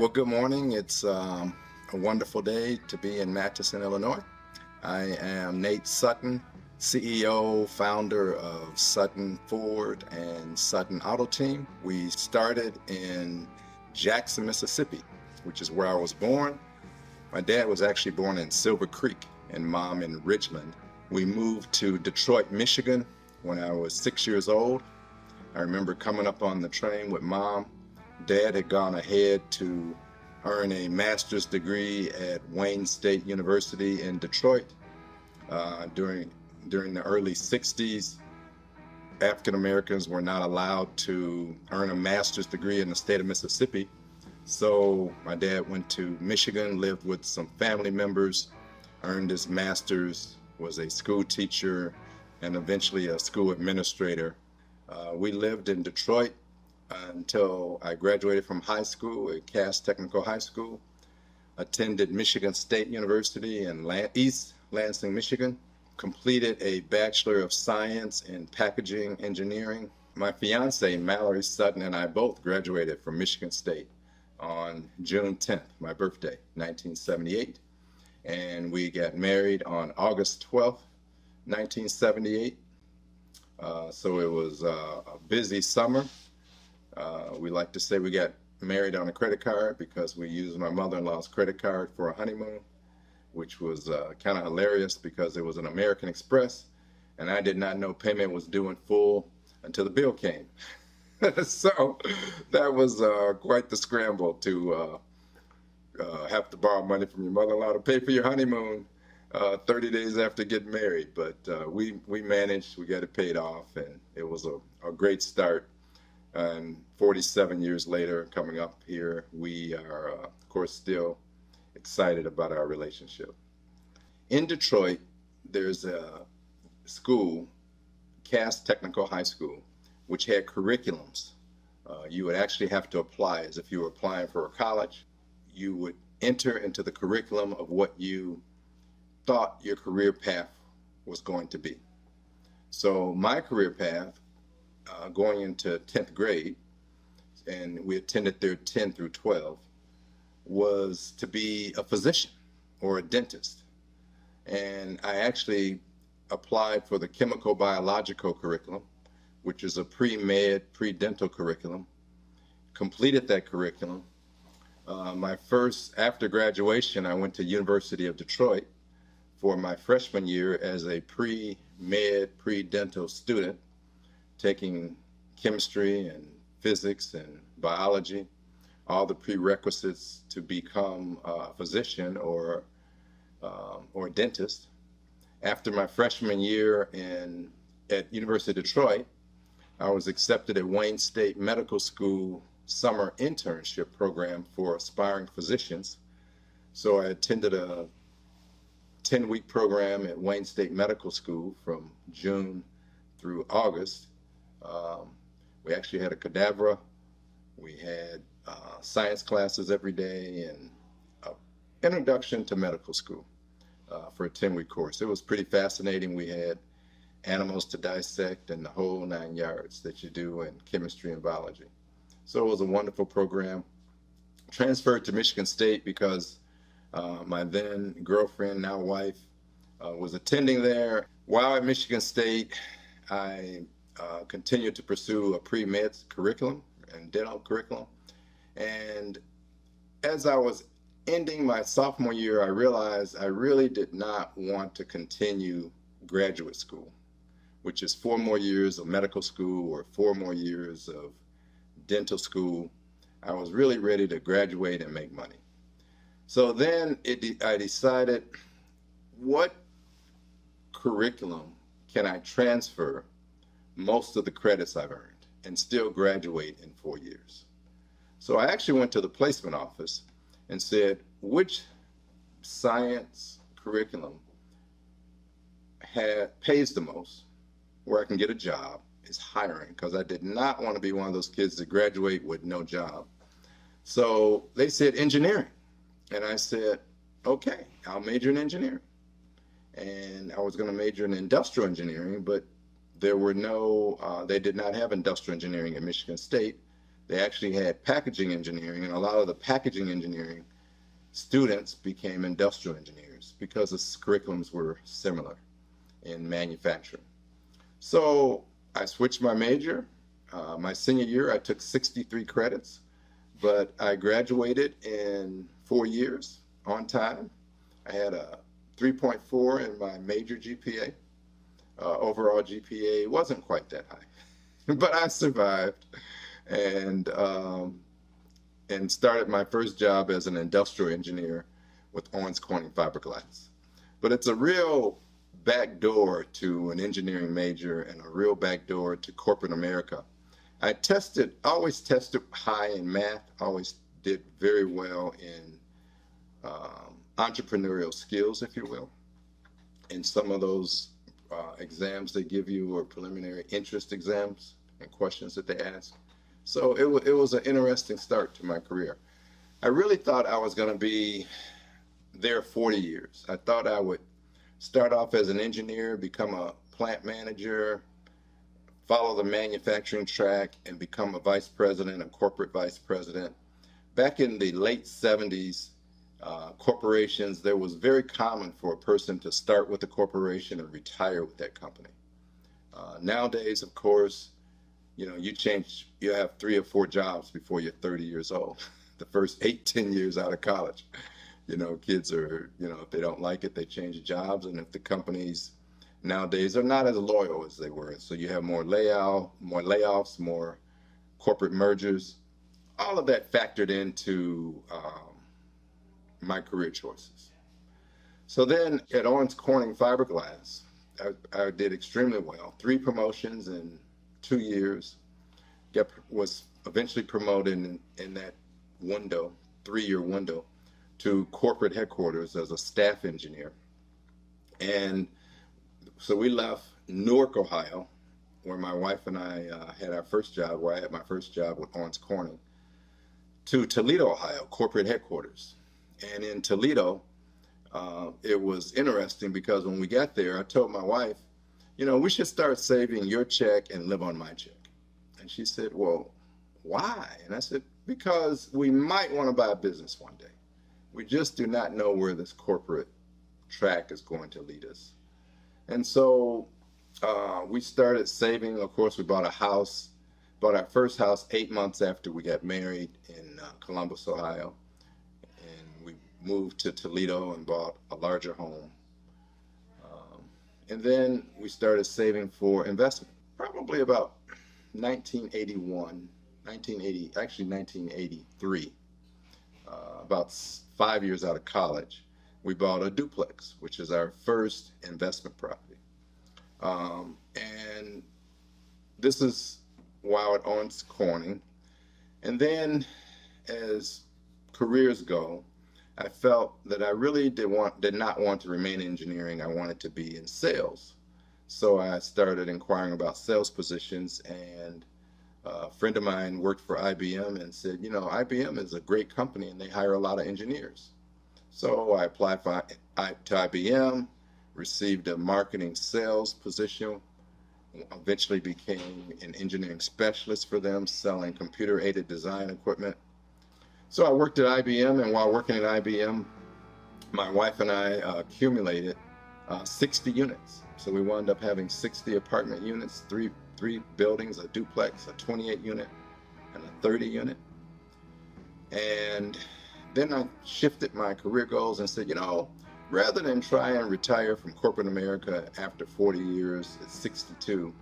Well, good morning. It's a wonderful day to be in Matteson, Illinois. I am Nate Sutton, CEO, founder of Sutton Ford and Sutton Auto Team. We started in Jackson, Mississippi, which is where I was born. My dad was actually born in Silver Creek and mom in Ridgeland. We moved to Detroit, Michigan when I was 6 years old. I remember coming up on the train with mom. Dad had gone ahead to earn a master's degree at Wayne State University in Detroit. During the early 60s, African Americans were not allowed to earn a master's degree in the state of Mississippi. So my dad went to Michigan, lived with some family members, earned his master's, was a school teacher, and eventually a school administrator. We lived in Detroit until I graduated from high school at Cass Technical High School, attended Michigan State University in East Lansing, Michigan, completed a Bachelor of Science in Packaging Engineering. My fiance, Mallory Sutton, and I both graduated from Michigan State on June 10th, my birthday, 1978. And we got married on August 12th, 1978. So it was a busy summer. We like to say we got married on a credit card because we used my mother-in-law's credit card for a honeymoon, which was kind of hilarious because it was an American Express, and I did not know payment was due in full until the bill came. So that was quite the scramble to have to borrow money from your mother-in-law to pay for your honeymoon 30 days after getting married. But we managed, we got it paid off, and it was a great start. And 47 years later, coming up here, we are, of course, still excited about our relationship. In Detroit, there's a school, Cass Technical High School, which had curriculums. You would actually have to apply as if you were applying for a college. You would enter into the curriculum of what you thought your career path was going to be. So my career path, going into 10th grade, and we attended there 10 through 12, was to be a physician or a dentist. And I actually applied for the chemical biological curriculum, which is a pre-med, pre-dental curriculum, completed that curriculum. After graduation, I went to University of Detroit for my freshman year as a pre-med, pre-dental student, taking chemistry and physics and biology, all the prerequisites to become a physician or a dentist. After my freshman year at University of Detroit, I was accepted at Wayne State Medical School summer internship program for aspiring physicians. So I attended a 10-week program at Wayne State Medical School from June through August. We actually had a cadavra. We had science classes every day and an introduction to medical school for a 10-week course. It was pretty fascinating. We had animals to dissect and the whole 9 yards that you do in chemistry and biology. So it was a wonderful program. Transferred to Michigan State because my then girlfriend, now wife, was attending there. While at Michigan State, I continued to pursue a pre-med curriculum and dental curriculum. And as I was ending my sophomore year, I realized I really did not want to continue graduate school, which is 4 more years of medical school or 4 more years of dental school. I was really ready to graduate and make money. So then I decided, what curriculum can I transfer most of the credits I've earned and still graduate in 4 years? So I actually went to the placement office and said, which science curriculum pays the most, where I can get a job, is hiring, because I did not want to be one of those kids that graduate with no job. So they said engineering. And I said, okay, I'll major in engineering. And I was going to major in industrial engineering, but there were they did not have industrial engineering at Michigan State. they actually had packaging engineering, and a lot of the packaging engineering students became industrial engineers because the curriculums were similar in manufacturing. So I switched my major. My senior year, I took 63 credits, but I graduated in 4 years on time. I had a 3.4 in my major GPA. Overall GPA wasn't quite that high, but I survived and started my first job as an industrial engineer with Owens Corning fiberglass. But it's a real backdoor to an engineering major and a real backdoor to corporate America. I always tested high in math, always did very well in entrepreneurial skills, if you will. And some of those exams they give you are preliminary interest exams and questions that they ask. So it was an interesting start to my career. I really thought I was going to be there 40 years. I thought I would start off as an engineer, become a plant manager, follow the manufacturing track, and become a vice president, a corporate vice president. Back in the late 70s, corporations, there was very common for a person to start with a corporation and retire with that company. Nowadays, of course, you have 3 or 4 jobs before you're 30 years old. The first 8-10 years out of college, kids are, if they don't like it, they change jobs. And if the companies nowadays are not as loyal as they were, so you have more layoffs, more corporate mergers. All of that factored into my career choices. So then at Owens Corning Fiberglass, I did extremely well. 3 promotions in 2 years. Was eventually promoted in that window, 3-year window, to corporate headquarters as a staff engineer. And so we left Newark, Ohio, where my wife and I had our first job, where I had my first job with Owens Corning, to Toledo, Ohio, corporate headquarters. And in Toledo, it was interesting because when we got there, I told my wife, we should start saving your check and live on my check. And she said, well, why? And I said, because we might want to buy a business one day. We just do not know where this corporate track is going to lead us. And so we started saving. Of course, we bought our first house 8 months after we got married in Columbus, Ohio. And we moved to Toledo and bought a larger home. And then we started saving for investment. Probably about 1983, about 5 years out of college, we bought a duplex, which is our first investment property. And this is while at Owens Corning. And then as careers go, I felt that I really did not want to remain in engineering. I wanted to be in sales. So I started inquiring about sales positions, and a friend of mine worked for IBM and said, IBM is a great company and they hire a lot of engineers. So I applied to IBM, received a marketing sales position, eventually became an engineering specialist for them, selling computer-aided design equipment. So I worked at IBM, and while working at IBM, my wife and I accumulated 60 units. So we wound up having 60 apartment units, three buildings, a duplex, a 28 unit, and a 30 unit. And then I shifted my career goals and said, rather than try and retire from corporate America after 40 years at 62,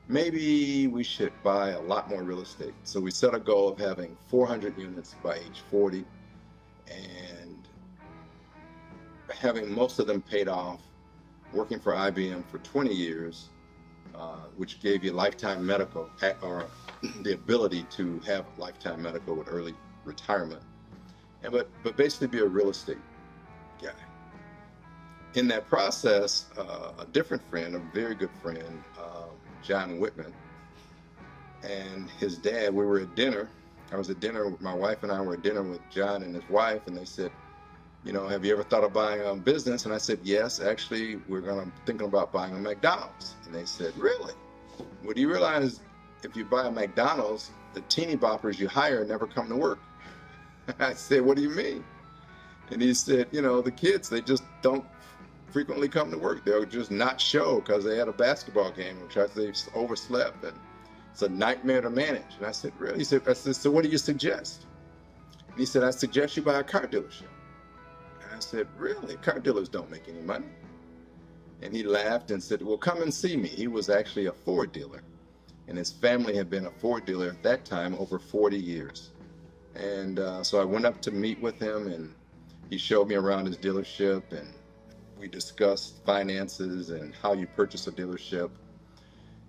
maybe we should buy a lot more real estate. So we set a goal of having 400 units by age 40 and having most of them paid off, working for IBM for 20 years, which gave you lifetime medical, or the ability to have lifetime medical with early retirement, but basically be a real estate guy. In that process, a different friend, a very good friend, John Whitman, and his dad, we were at dinner. I was at dinner, my wife and I were at dinner with John and his wife, and they said, have you ever thought of buying a business? And I said, yes, actually, we're thinking about buying a McDonald's. And they said, really? Well, do you realize if you buy a McDonald's, the teeny boppers you hire never come to work. I said, what do you mean? And he said, the kids, they just don't frequently come to work. They'll just not show because they had a basketball game, which they overslept, and it's a nightmare to manage. And I said, really? I said, so what do you suggest? And he said, I suggest you buy a car dealership. And I said, really? Car dealers don't make any money. And he laughed and said, well, come and see me. He was actually a Ford dealer, and his family had been a Ford dealer at that time over 40 years. And so I went up to meet with him, and he showed me around his dealership, and we discussed finances and how you purchase a dealership.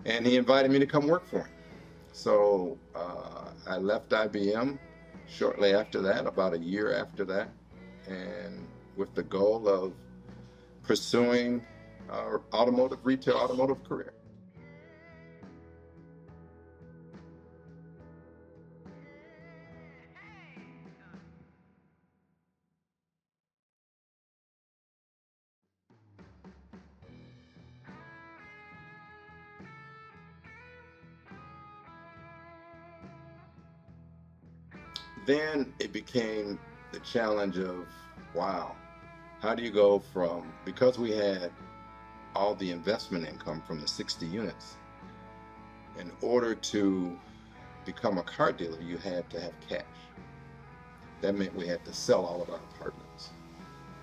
And he invited me to come work for him. So I left IBM shortly after that, about a year after that, and with the goal of pursuing our retail automotive career. Then it became the challenge of, wow, how do you go from, because we had all the investment income from the 60 units, in order to become a car dealer, you had to have cash. That meant we had to sell all of our apartments.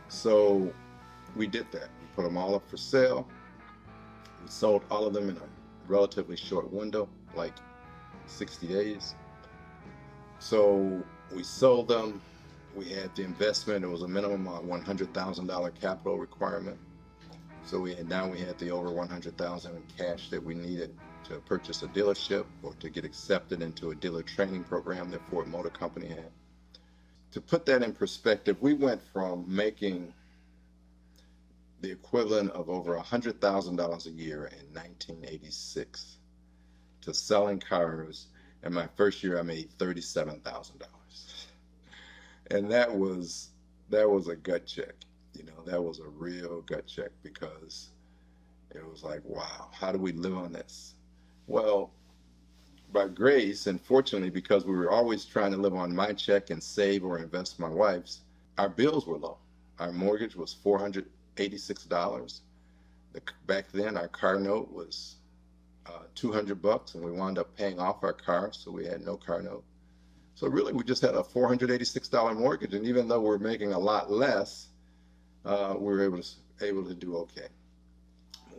So we did that. We put them all up for sale. We sold all of them in a relatively short window, like 60 days. So we sold them. We had the investment. It was a minimum of $100,000 capital requirement. So we had the over $100,000 in cash that we needed to purchase a dealership or to get accepted into a dealer training program that Ford Motor Company had. To put that in perspective, we went from making the equivalent of over $100,000 a year in 1986 to selling cars. In my first year, I made $37,000, and that was a gut check. That was a real gut check, because it was like, wow, how do we live on this? Well, by grace, and fortunately, because we were always trying to live on my check and save or invest my wife's, our bills were low. Our mortgage was $486. Back then, our car note was $200, and we wound up paying off our car, so we had no car note. So really, we just had a $486 mortgage, and even though we're making a lot less, we were able to do okay.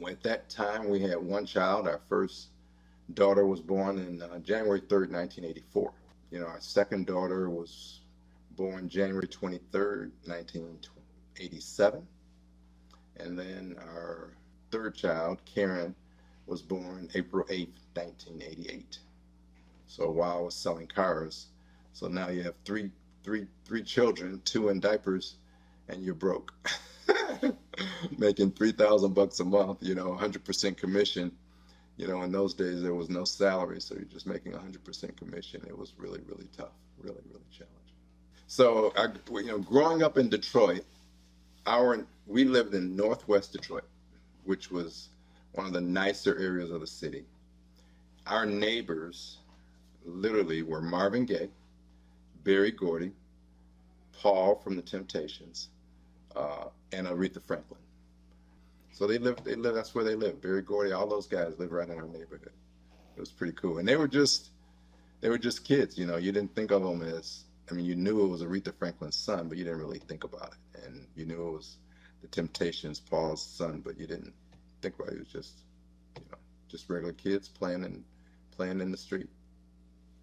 At that time, we had one child. Our first daughter was born in January 3rd, 1984. Our second daughter was born January 23rd, 1987. And then our third child, Karen, was born April 8th, 1988. So while I was selling cars, so now you have three children, 2 in diapers, and you're broke. Making $3,000 a month, 100% commission. In those days there was no salary, so you're just making 100% commission. It was really, really tough, really, really challenging. So, growing up in Detroit, we lived in Northwest Detroit, which was one of the nicer areas of the city. Our neighbors literally were Marvin Gaye, Berry Gordy, Paul from the Temptations, and Aretha Franklin. So they lived, that's where they lived. Berry Gordy, all those guys lived right in our neighborhood. It was pretty cool. And they were just kids, you didn't think of them as, you knew it was Aretha Franklin's son, but you didn't really think about it. And you knew it was the Temptations, Paul's son, but you didn't think about it. It was just regular kids playing in the street.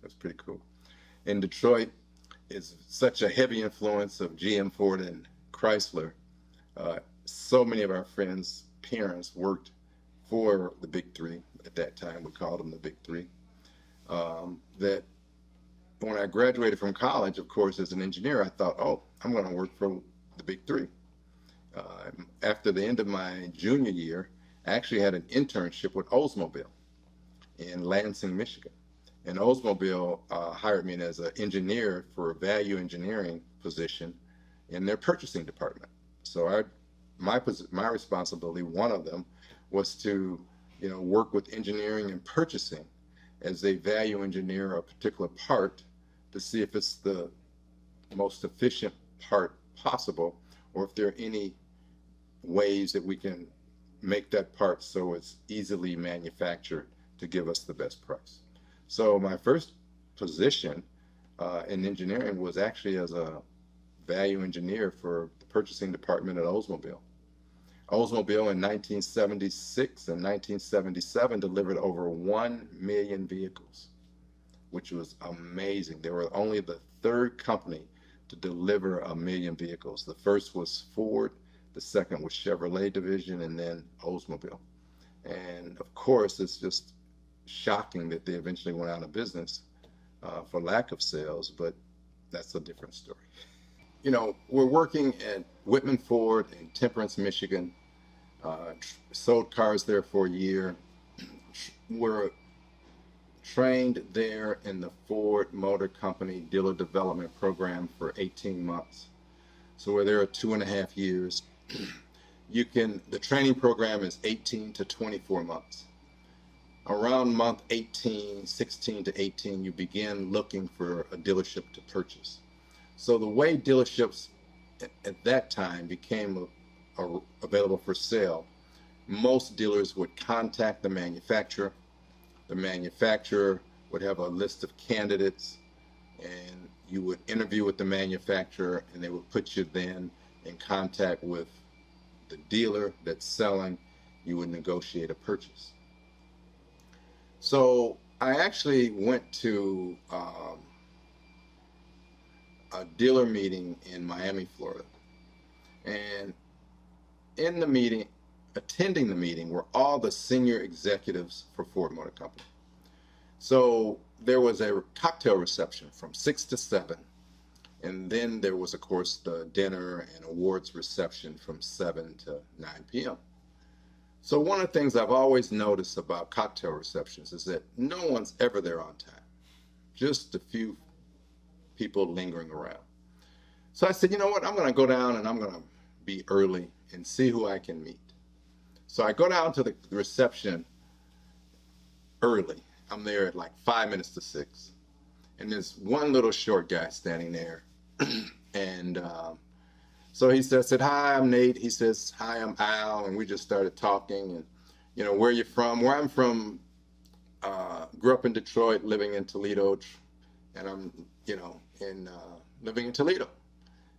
It was pretty cool. In Detroit, it's such a heavy influence of GM, Ford, and Chrysler. So many of our friends' parents worked for the Big Three. At that time, we called them the Big Three. That when I graduated from college, of course, as an engineer, I thought, oh, I'm going to work for the Big Three. After the end of my junior year, I actually had an internship with Oldsmobile in Lansing, Michigan. And Oldsmobile hired me as an engineer for a value engineering position in their purchasing department. So my responsibility, one of them, was to work with engineering and purchasing as they value engineer a particular part to see if it's the most efficient part possible, or if there are any ways that we can make that part so it's easily manufactured to give us the best price. So my first position in engineering was actually as a value engineer for the purchasing department at Oldsmobile. Oldsmobile in 1976 and 1977 delivered over 1 million vehicles, which was amazing. They were only the third company to deliver 1 million vehicles. The first was Ford, the second was Chevrolet division, and then Oldsmobile. And of course, it's just shocking that they eventually went out of business for lack of sales, but that's a different story. You know, we're working at Whitman Ford in Temperance, Michigan. Sold cars there for a year. We're trained there in the Ford Motor Company dealer development program for 18 months. So we're there 2.5 years. The training program is 18 to 24 months. Around month 18, 16 to 18, you begin looking for a dealership to purchase. So the way dealerships at that time became available for sale, most dealers would contact the manufacturer. The manufacturer would have a list of candidates, and you would interview with the manufacturer, and they would put you then in contact with the dealer that's selling. You would negotiate a purchase. So I actually went to a dealer meeting in Miami, Florida. And in the meeting, attending the meeting, were all the senior executives for Ford Motor Company. So there was a cocktail reception from 6 to 7. And then there was, of course, the dinner and awards reception from 7 to 9 p.m. So one of the things I've always noticed about cocktail receptions is that no one's ever there on time. Just a few people lingering around. So I said, you know what, I'm going to go down and I'm going to be early and see who I can meet. So I go down to the reception early. I'm there at like 5 minutes to 6. And there's one little short guy standing there. And so he said, hi, I'm Nate. He says, hi, I'm Al. And we just started talking. And, you know, where are you from? Where I'm from, grew up in Detroit, living in Toledo. And I'm, you know, living in Toledo.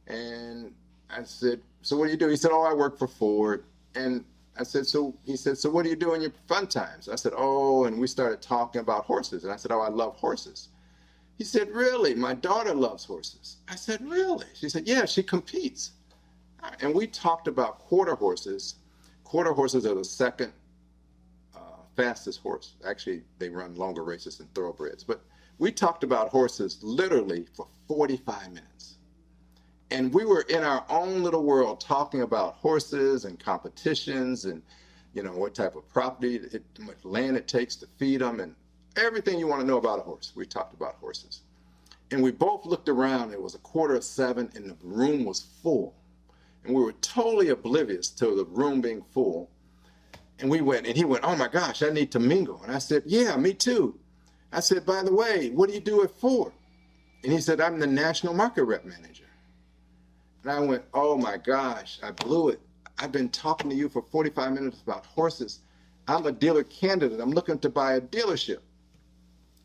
And I said, so what do you do? He said, oh, I work for Ford. And I said, he said, so what do you do in your fun times? I said, oh, and we started talking about horses. And I said, oh, I love horses. He said, really? My daughter loves horses. I said, really? She said, yeah, she competes. And we talked about quarter horses. Quarter horses are the second fastest horse. Actually, they run longer races than thoroughbreds. But we talked about horses literally for 45 minutes. And we were in our own little world talking about horses and competitions and, you know, what type of property, how much land it takes to feed them, and everything you want to know about a horse. We talked about horses. And we both looked around. It was 6:45, and the room was full. And we were totally oblivious to the room being full. And we went, and he went, oh my gosh, I need to mingle. And I said, yeah, me too. I said, by the way, what do you do at Ford? And he said, I'm the national market rep manager. And I went, oh my gosh, I blew it. I've been talking to you for 45 minutes about horses. I'm a dealer candidate. I'm looking to buy a dealership.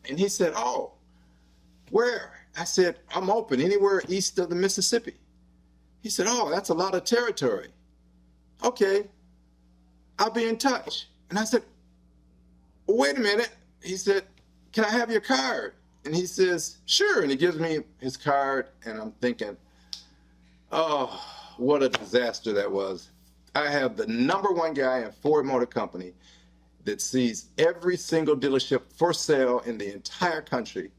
And he said, oh, where? I said, I'm open anywhere east of the Mississippi. He said, oh, that's a lot of territory. Okay, I'll be in touch. And I said, wait a minute. He said, can I have your card? And he says, sure. And he gives me his card, and I'm thinking, oh, what a disaster that was. I have the #1 guy in Ford Motor Company that sees every single dealership for sale in the entire country.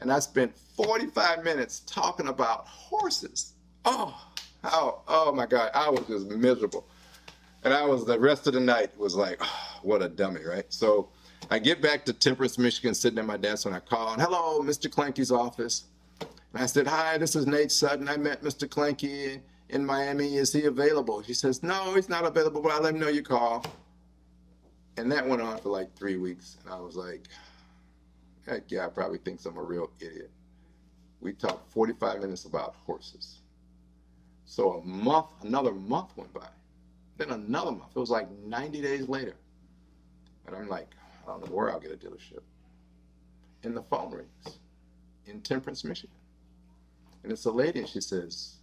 And I spent 45 minutes talking about horses. Oh my God, I was just miserable. And the rest of the night was like, oh, what a dummy, right? So I get back to Temperance, Michigan, sitting at my desk when I call, and hello, Mr. Clanky's office. And I said, hi, this is Nate Sutton. I met Mr. Clanky in Miami. Is he available? She says, no, he's not available, but I'll let him know you call. And that went on for like 3 weeks. And I was like, That guy probably thinks I'm a real idiot. We talked 45 minutes about horses. So another month went by. Then another month. It was like 90 days later. And I'm like, I don't know where I'll get a dealership. And the phone rings in Temperance, Michigan. And it's a lady, and she says,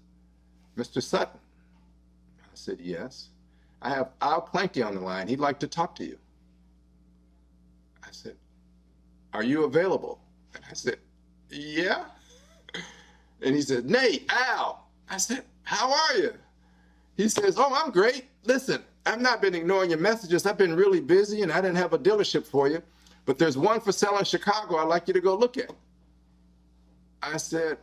Mr. Sutton. I said, yes. I have Al Planky on the line. He'd like to talk to you. I said, are you available? And I said, yeah. And he said, Nate, Al. I said, how are you? He says, oh, I'm great. Listen, I've not been ignoring your messages. I've been really busy, and I didn't have a dealership for you. But there's one for sale in Chicago I'd like you to go look at. I said,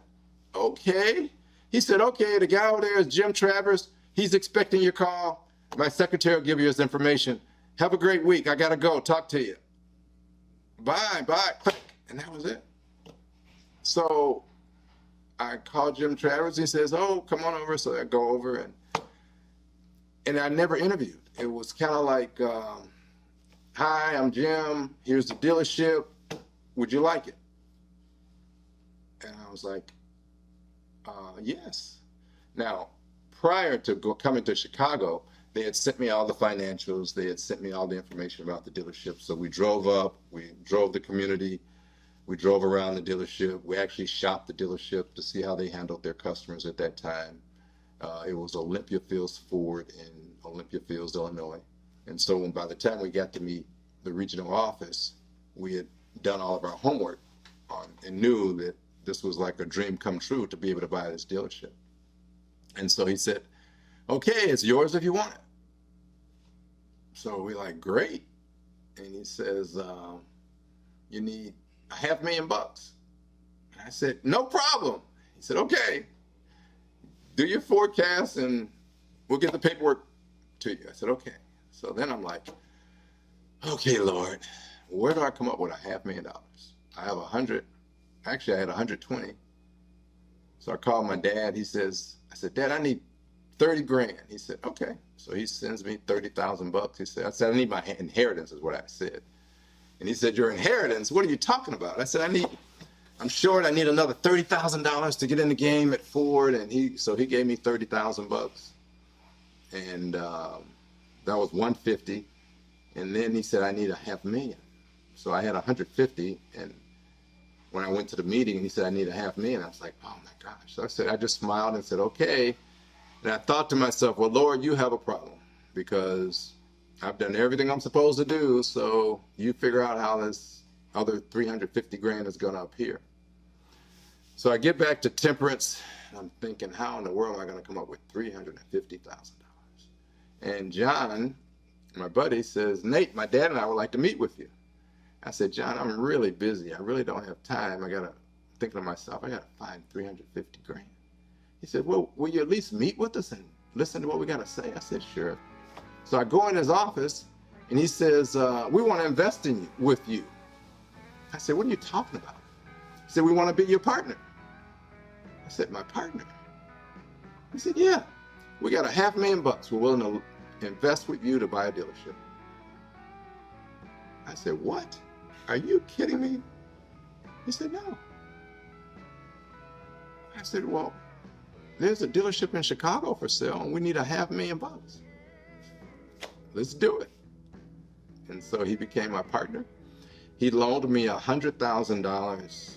okay. He said, okay, the guy over there is Jim Travers. He's expecting your call. My secretary will give you his information. Have a great week. I got to go. Talk to you. Bye, click. And that was it. So I called Jim Travers. He says, oh, come on over. So I go over, and I never interviewed. It was kind of like, hi, I'm Jim. Here's the dealership. Would you like it? And I was like, yes. Now, prior to coming to Chicago, they had sent me all the financials. They had sent me all the information about the dealership. So we drove up, we drove the community, we drove around the dealership. We actually shopped the dealership to see how they handled their customers at that time. It was Olympia Fields Ford in Olympia Fields, Illinois. And so by the time we got to meet the regional office, we had done all of our homework and knew that this was like a dream come true to be able to buy this dealership. And so he said, okay, it's yours if you want it. So we're like, great. And he says, you need $500,000. And I said, no problem. He said, okay, do your forecast and we'll get the paperwork to you. I said, okay. So then I'm like, okay, Lord, where do I come up with $500,000? I have 100. Actually, I had 120. So I called my dad. I said, Dad, I need 30 grand. He said, okay. So he sends me 30,000 bucks. I said, I need my inheritance is what I said. And he said, your inheritance? What are you talking about? I said, I'm short. I need another $30,000 to get in the game at Ford. And so he gave me 30,000 bucks. And that was 150. And then he said, I need $500,000. So I had 150. And when I went to the meeting, he said, I need $500,000. I was like, oh my gosh. So I just smiled and said, okay. And I thought to myself, well, Lord, you have a problem because I've done everything I'm supposed to do. So you figure out how this other 350 grand is going to appear. So I get back to Temperance, and I'm thinking, how in the world am I going to come up with $350,000? And John, my buddy, says, Nate, my dad and I would like to meet with you. I said, John, I'm really busy. I really don't have time. Thinking to myself, I got to find 350 grand. He said, well, will you at least meet with us and listen to what we got to say? I said, sure. So I go in his office, and he says, we want to invest with you. I said, what are you talking about? He said, we want to be your partner. I said, my partner? He said, yeah. We got $500,000. We're willing to invest with you to buy a dealership. I said, what? Are you kidding me? He said, no. I said, well, there's a dealership in Chicago for sale, and we need $500,000. Let's do it. And so he became my partner. He loaned me $100,000.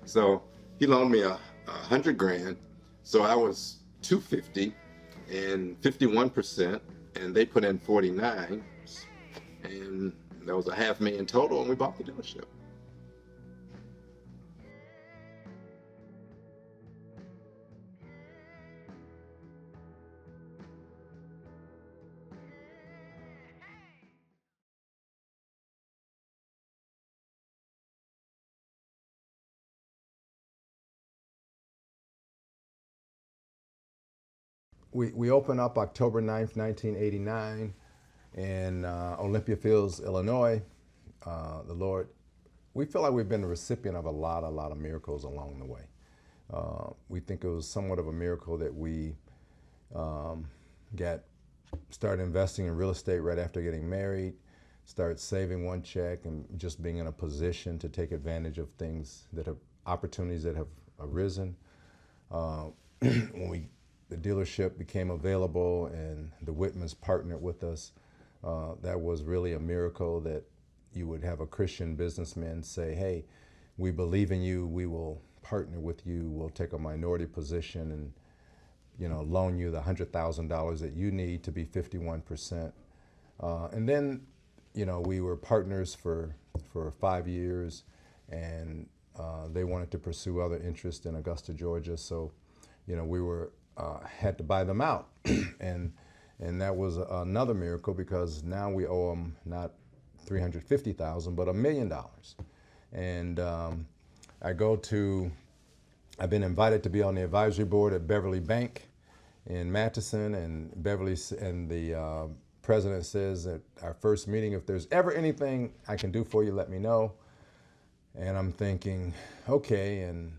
So he loaned me 100 grand. So I was 250 and 51%, and they put in 49, and that was $500,000 total, and we bought the dealership. We opened up October 9th, 1989 in Olympia Fields, Illinois. The Lord, we feel like we've been the recipient of a lot of miracles along the way. We think it was somewhat of a miracle that we got started investing in real estate right after getting married, started saving one check and just being in a position to take advantage of things that have, opportunities that have arisen. When the dealership became available and the Whitmans partnered with us, that was really a miracle that you would have a Christian businessman say, hey, we believe in you, we will partner with you, we'll take a minority position and loan you the $100,000 that you need to be 51%. And then, we were partners for 5 years, and they wanted to pursue other interests in Augusta, Georgia. So, we were had to buy them out, and that was another miracle because now we owe them not $350,000 but $1 million. And I've been invited to be on the advisory board at Beverly Bank in Matteson, and the president says at our first meeting, if there's ever anything I can do for you, let me know. And I'm thinking, okay. And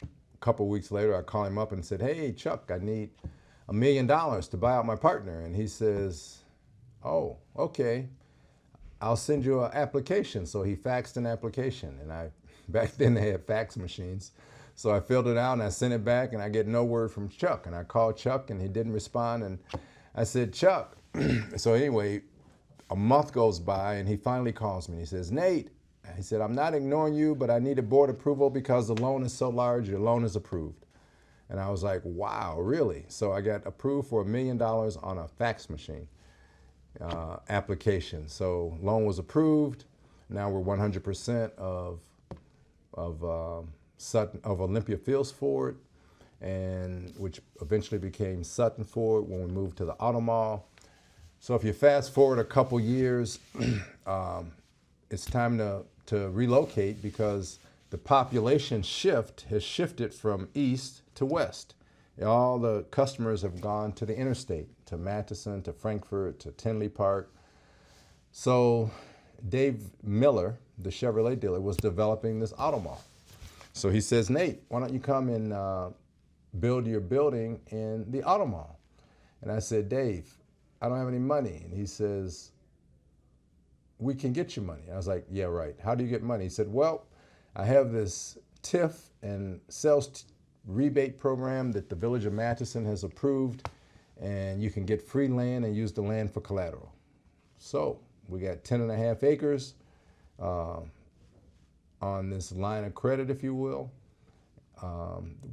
a couple weeks later, I call him up and said, hey, Chuck, I need $1 million to buy out my partner. And he says, oh, okay, I'll send you an application. So he faxed an application, and back then they had fax machines. So I filled it out and I sent it back, and I get no word from Chuck. And I called Chuck and he didn't respond. And I said, Chuck. So anyway, a month goes by and he finally calls me and he says, Nate, he said, I'm not ignoring you, but I need a board approval because the loan is so large, your loan is approved. And I was like, wow, really? So I got approved for $1 million on a fax machine application. So loan was approved. Now we're 100% of Olympia Fields Ford, and which eventually became Sutton Ford when we moved to the Auto Mall. So if you fast forward a couple years, it's time to relocate because the population shift has shifted from east to west. All the customers have gone to the interstate, to Matteson, to Frankfurt, to Tinley Park. So Dave Miller, the Chevrolet dealer, was developing this auto mall. So he says, Nate, why don't you come and build your building in the auto mall? And I said, Dave, I don't have any money. And he says, we can get you money. I was like, yeah, right. How do you get money? He said, well, I have this TIF and sales rebate program that the village of Matteson has approved, and you can get free land and use the land for collateral. So we got 10.5 acres on this line of credit, if you will,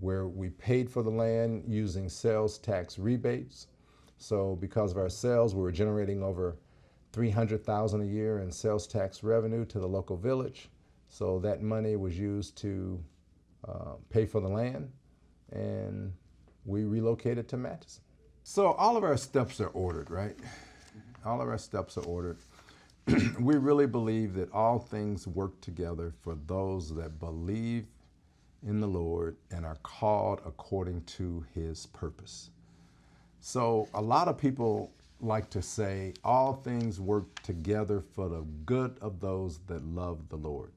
where we paid for the land using sales tax rebates. So because of our sales, we were generating over $300,000 a year in sales tax revenue to the local village. So that money was used to pay for the land, and we relocated to Matteson. So all of our steps are ordered, right? All of our steps are ordered. We really believe that all things work together for those that believe in the Lord and are called according to his purpose. So a lot of people like to say all things work together for the good of those that love the Lord.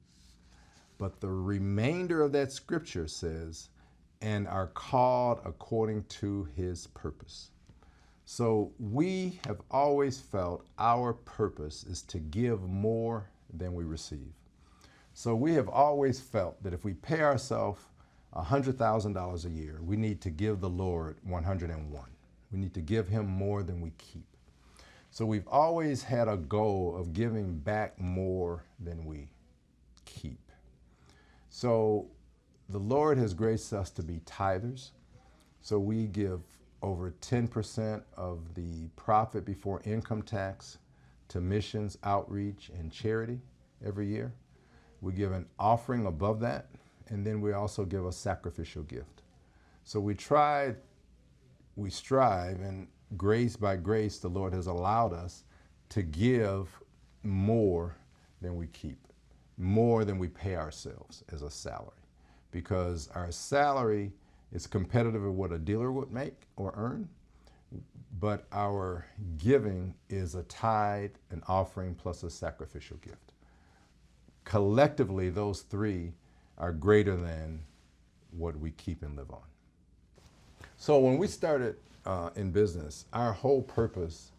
But the remainder of that scripture says, and are called according to his purpose. So we have always felt our purpose is to give more than we receive. So we have always felt that if we pay ourselves $100,000 a year, we need to give the Lord 101. We need to give him more than we keep. So we've always had a goal of giving back more than we keep. So the Lord has graced us to be tithers. So we give over 10% of the profit before income tax to missions, outreach, and charity every year. We give an offering above that, and then we also give a sacrificial gift. So we strive, and by grace, the Lord has allowed us to give more than we keep, more than we pay ourselves as a salary, because our salary is competitive with what a dealer would make or earn, but our giving is a tithe, an offering, plus a sacrificial gift. Collectively, those three are greater than what we keep and live on. So when we started in business, our whole purpose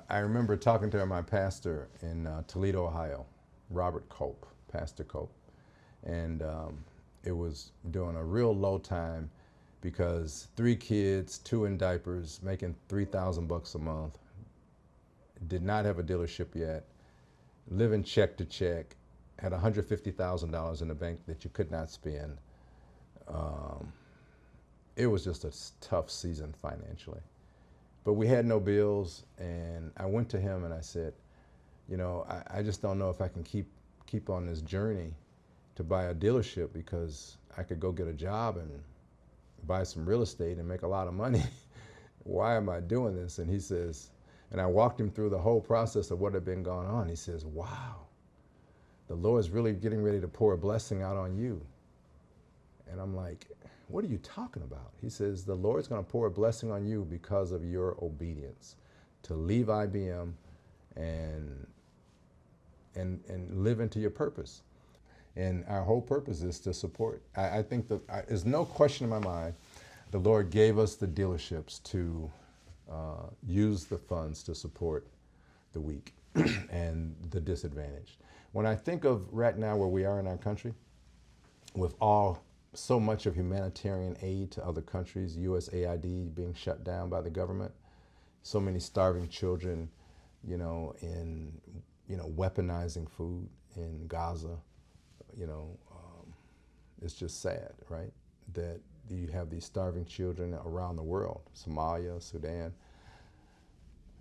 I remember talking to my pastor in Toledo, Ohio, Robert Cope, Pastor Cope, and it was during a real low time because 3 kids, 2 in diapers, making $3,000 a month, did not have a dealership yet, living check to check, had $150,000 in the bank that you could not spend. It was just a tough season financially. But we had no bills, and I went to him and I said, you know, I just don't know if I can keep on this journey to buy a dealership, because I could go get a job and buy some real estate and make a lot of money. Why am I doing this? And he says, and I walked him through the whole process of what had been going on. He says, wow, the Lord's really getting ready to pour a blessing out on you. And I'm like, what are you talking about? He says, the Lord's going to pour a blessing on you because of your obedience to leave IBM and live into your purpose. And our whole purpose is to support. I think that there's no question in my mind, the Lord gave us the dealerships to use the funds to support the weak and the disadvantaged. When I think of right now where we are in our country, with so much of humanitarian aid to other countries, USAID being shut down by the government, so many starving children, weaponizing food in Gaza, it's just sad, right? That you have these starving children around the world, Somalia, Sudan.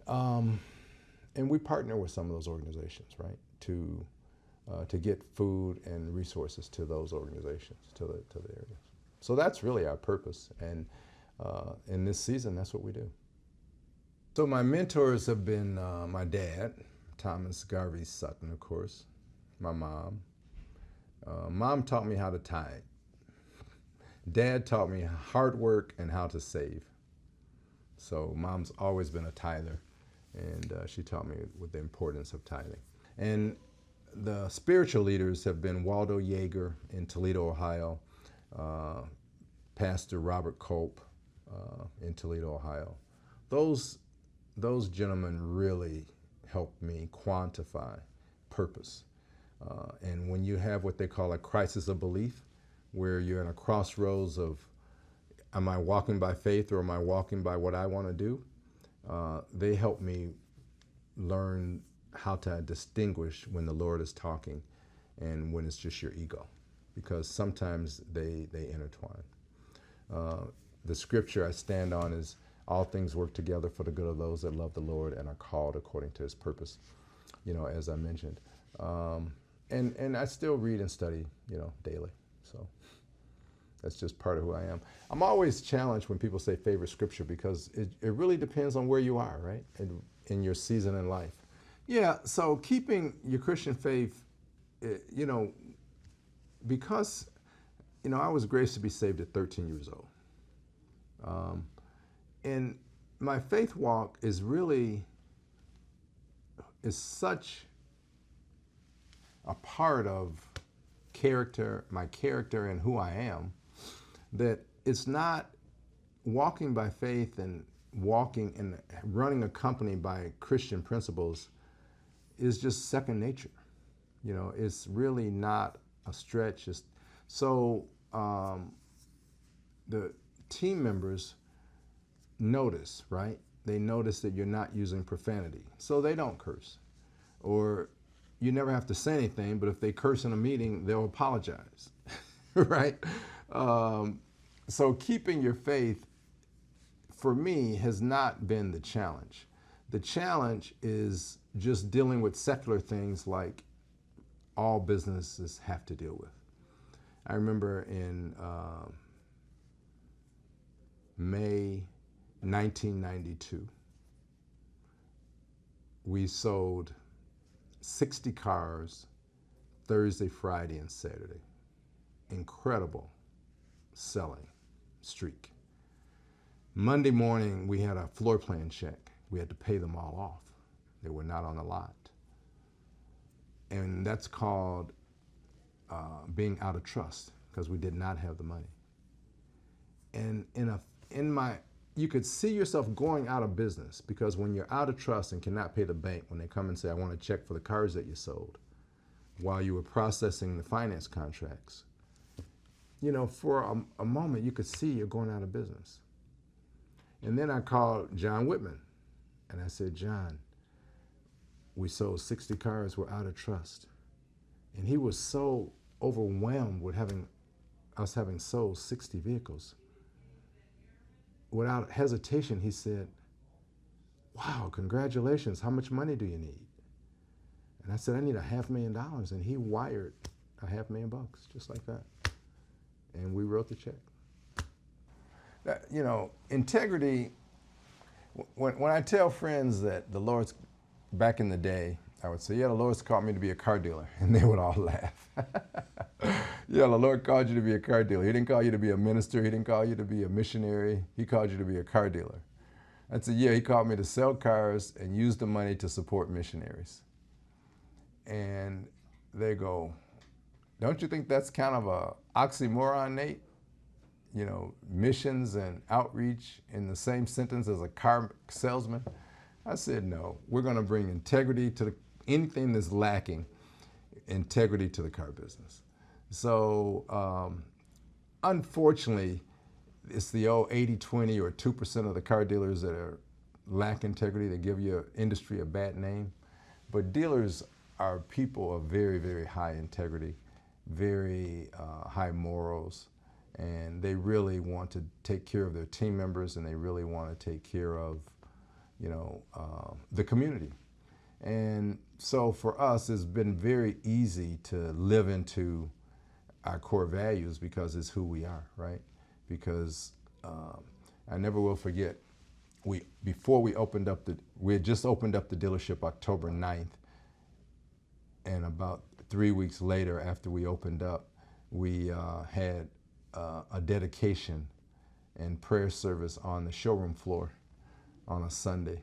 And we partner with some of those organizations, right, to get food and resources to those organizations, to the areas. So that's really our purpose, and in this season, that's what we do. So my mentors have been my dad, Thomas Garvey Sutton, of course, my mom. Mom taught me how to tithe. Dad taught me hard work and how to save. So mom's always been a tither, and she taught me with the importance of tithing. And the spiritual leaders have been Waldo Yeager in Toledo, Ohio, Pastor Robert Cope in Toledo, Ohio. Those gentlemen really helped me quantify purpose. And when you have what they call a crisis of belief, where you're in a crossroads of, am I walking by faith or am I walking by what I want to do? They help me learn how to distinguish when the Lord is talking and when it's just your ego, because sometimes they intertwine. The scripture I stand on is, all things work together for the good of those that love the Lord and are called according to his purpose, as I mentioned. And I still read and study, daily. So that's just part of who I am. I'm always challenged when people say favorite scripture, because it really depends on where you are, right? In your season in life. Yeah, so keeping your Christian faith, because, I was graced to be saved at 13 years old. And my faith walk is such a part of my character and who I am, that it's not walking by faith and walking and running a company by Christian principles is just second nature. It's really not a stretch. So the team members notice, right? They notice that you're not using profanity, so they don't curse. Or you never have to say anything, but if they curse in a meeting, they'll apologize, right? So keeping your faith, for me, has not been the challenge. The challenge is just dealing with secular things like all businesses have to deal with. I remember in May 1992, we sold 60 cars Thursday, Friday, and Saturday. Incredible selling streak. Monday morning, we had a floor plan check. We had to pay them all off. They were not on the lot. And that's called being out of trust, because we did not have the money. And in you could see yourself going out of business, because when you're out of trust and cannot pay the bank when they come and say, I want a check for the cars that you sold, while you were processing the finance contracts, for a moment you could see you're going out of business. And then I called John Whitman and I said, John, we sold 60 cars, we're out of trust. And he was so overwhelmed with us having sold 60 vehicles. Without hesitation, he said, wow, congratulations, how much money do you need? And I said, I need $500,000. And he wired $500,000, just like that. And we wrote the check. Integrity, when I tell friends that the Lord's, back in the day, I would say, yeah, the Lord's called me to be a car dealer. And they would all laugh. Yeah, the Lord called you to be a car dealer. He didn't call you to be a minister. He didn't call you to be a missionary. He called you to be a car dealer. I said, yeah, he called me to sell cars and use the money to support missionaries. And they go, don't you think that's kind of a oxymoron, Nate? Missions and outreach in the same sentence as a car salesman? I said, no, we're going to bring integrity to anything that's lacking, integrity to the car business. So unfortunately, it's the old 80-20 or 2% of the car dealers that lack integrity, that give your industry a bad name. But dealers are people of very, very high integrity, very high morals, and they really want to take care of their team members, and they really want to take care of the community. And so for us, it's been very easy to live into our core values because it's who we are, right? Because I never will forget, before we opened up we had just opened up the dealership October 9th, and about 3 weeks later, after we opened up, we had a dedication and prayer service on the showroom floor on a Sunday.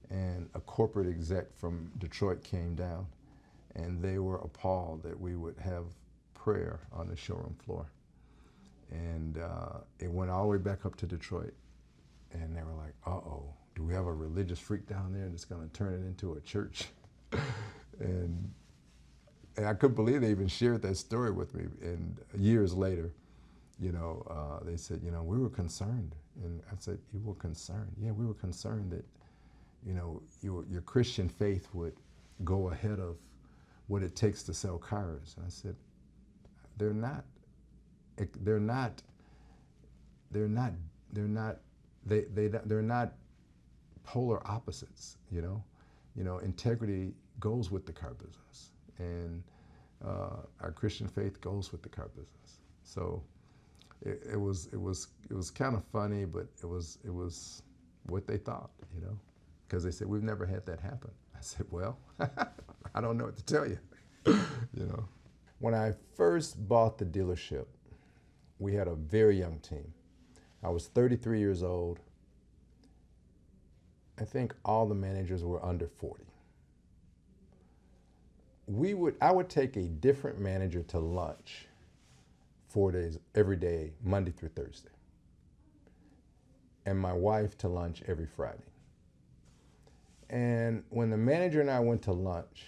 And a corporate exec from Detroit came down, and they were appalled that we would have prayer on the showroom floor. And it went all the way back up to Detroit. And they were like, uh-oh, do we have a religious freak down there that's going to turn it into a church? and I couldn't believe they even shared that story with me. And years later, they said, we were concerned. And I said, you were concerned? Yeah, we were concerned that, your Christian faith would go ahead of what it takes to sell cars. And I said, they're not polar opposites, integrity goes with the car business, and our Christian faith goes with the car business. So it was kind of funny, but it was what they thought, because they said, we've never had that happen. I said, well, I don't know what to tell you, When I first bought the dealership, we had a very young team. I was 33 years old. I think all the managers were under 40. I would take a different manager to lunch 4 days, every day, Monday through Thursday, and my wife to lunch every Friday. And when the manager and I went to lunch,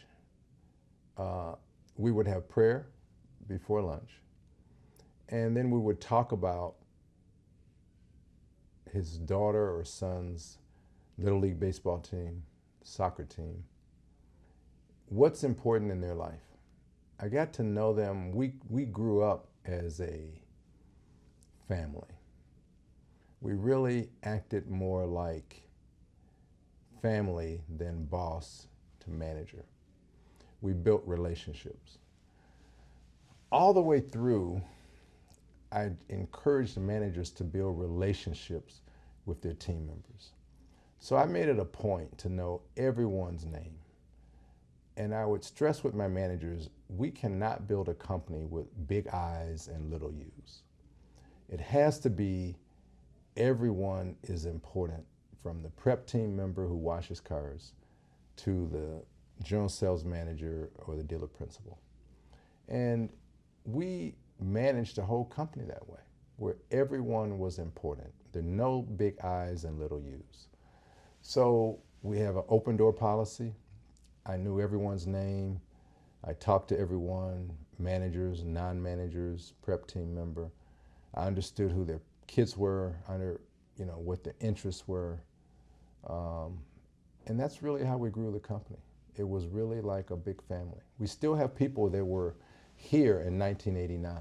we would have prayer before lunch, and then we would talk about his daughter or son's Little League baseball team, soccer team, what's important in their life. I got to know them. We grew up as a family. We really acted more like family than boss to manager. We built relationships. All the way through, I encouraged the managers to build relationships with their team members. So I made it a point to know everyone's name. And I would stress with my managers, we cannot build a company with big I's and little U's. It has to be everyone is important, from the prep team member who washes cars to the general sales manager or the dealer principal. And we managed the whole company that way, where everyone was important. There are no big I's and little U's. So we have an open door policy. I knew everyone's name. I talked to everyone, managers, non-managers, prep team member. I understood who their kids were, what their interests were. And that's really how we grew the company. It was really like a big family. We still have people that were here in 1989,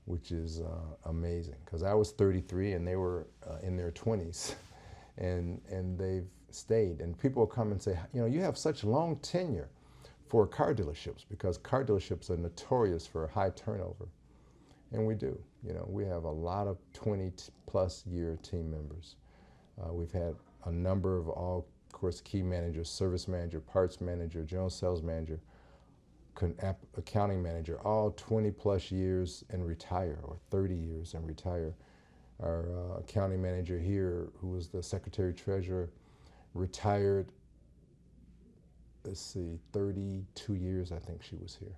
which is amazing, because I was 33 and they were in their 20s, and they've stayed. And people will come and say, you have such long tenure for car dealerships, because car dealerships are notorious for high turnover. And we do. We have a lot of 20-plus year team members. We've had a number of all, of course, key managers, service manager, parts manager, general sales manager, accounting manager, all 20-plus years and retire, or 30 years and retire. Our accounting manager here, who was the secretary treasurer, retired, 32 years I think she was here,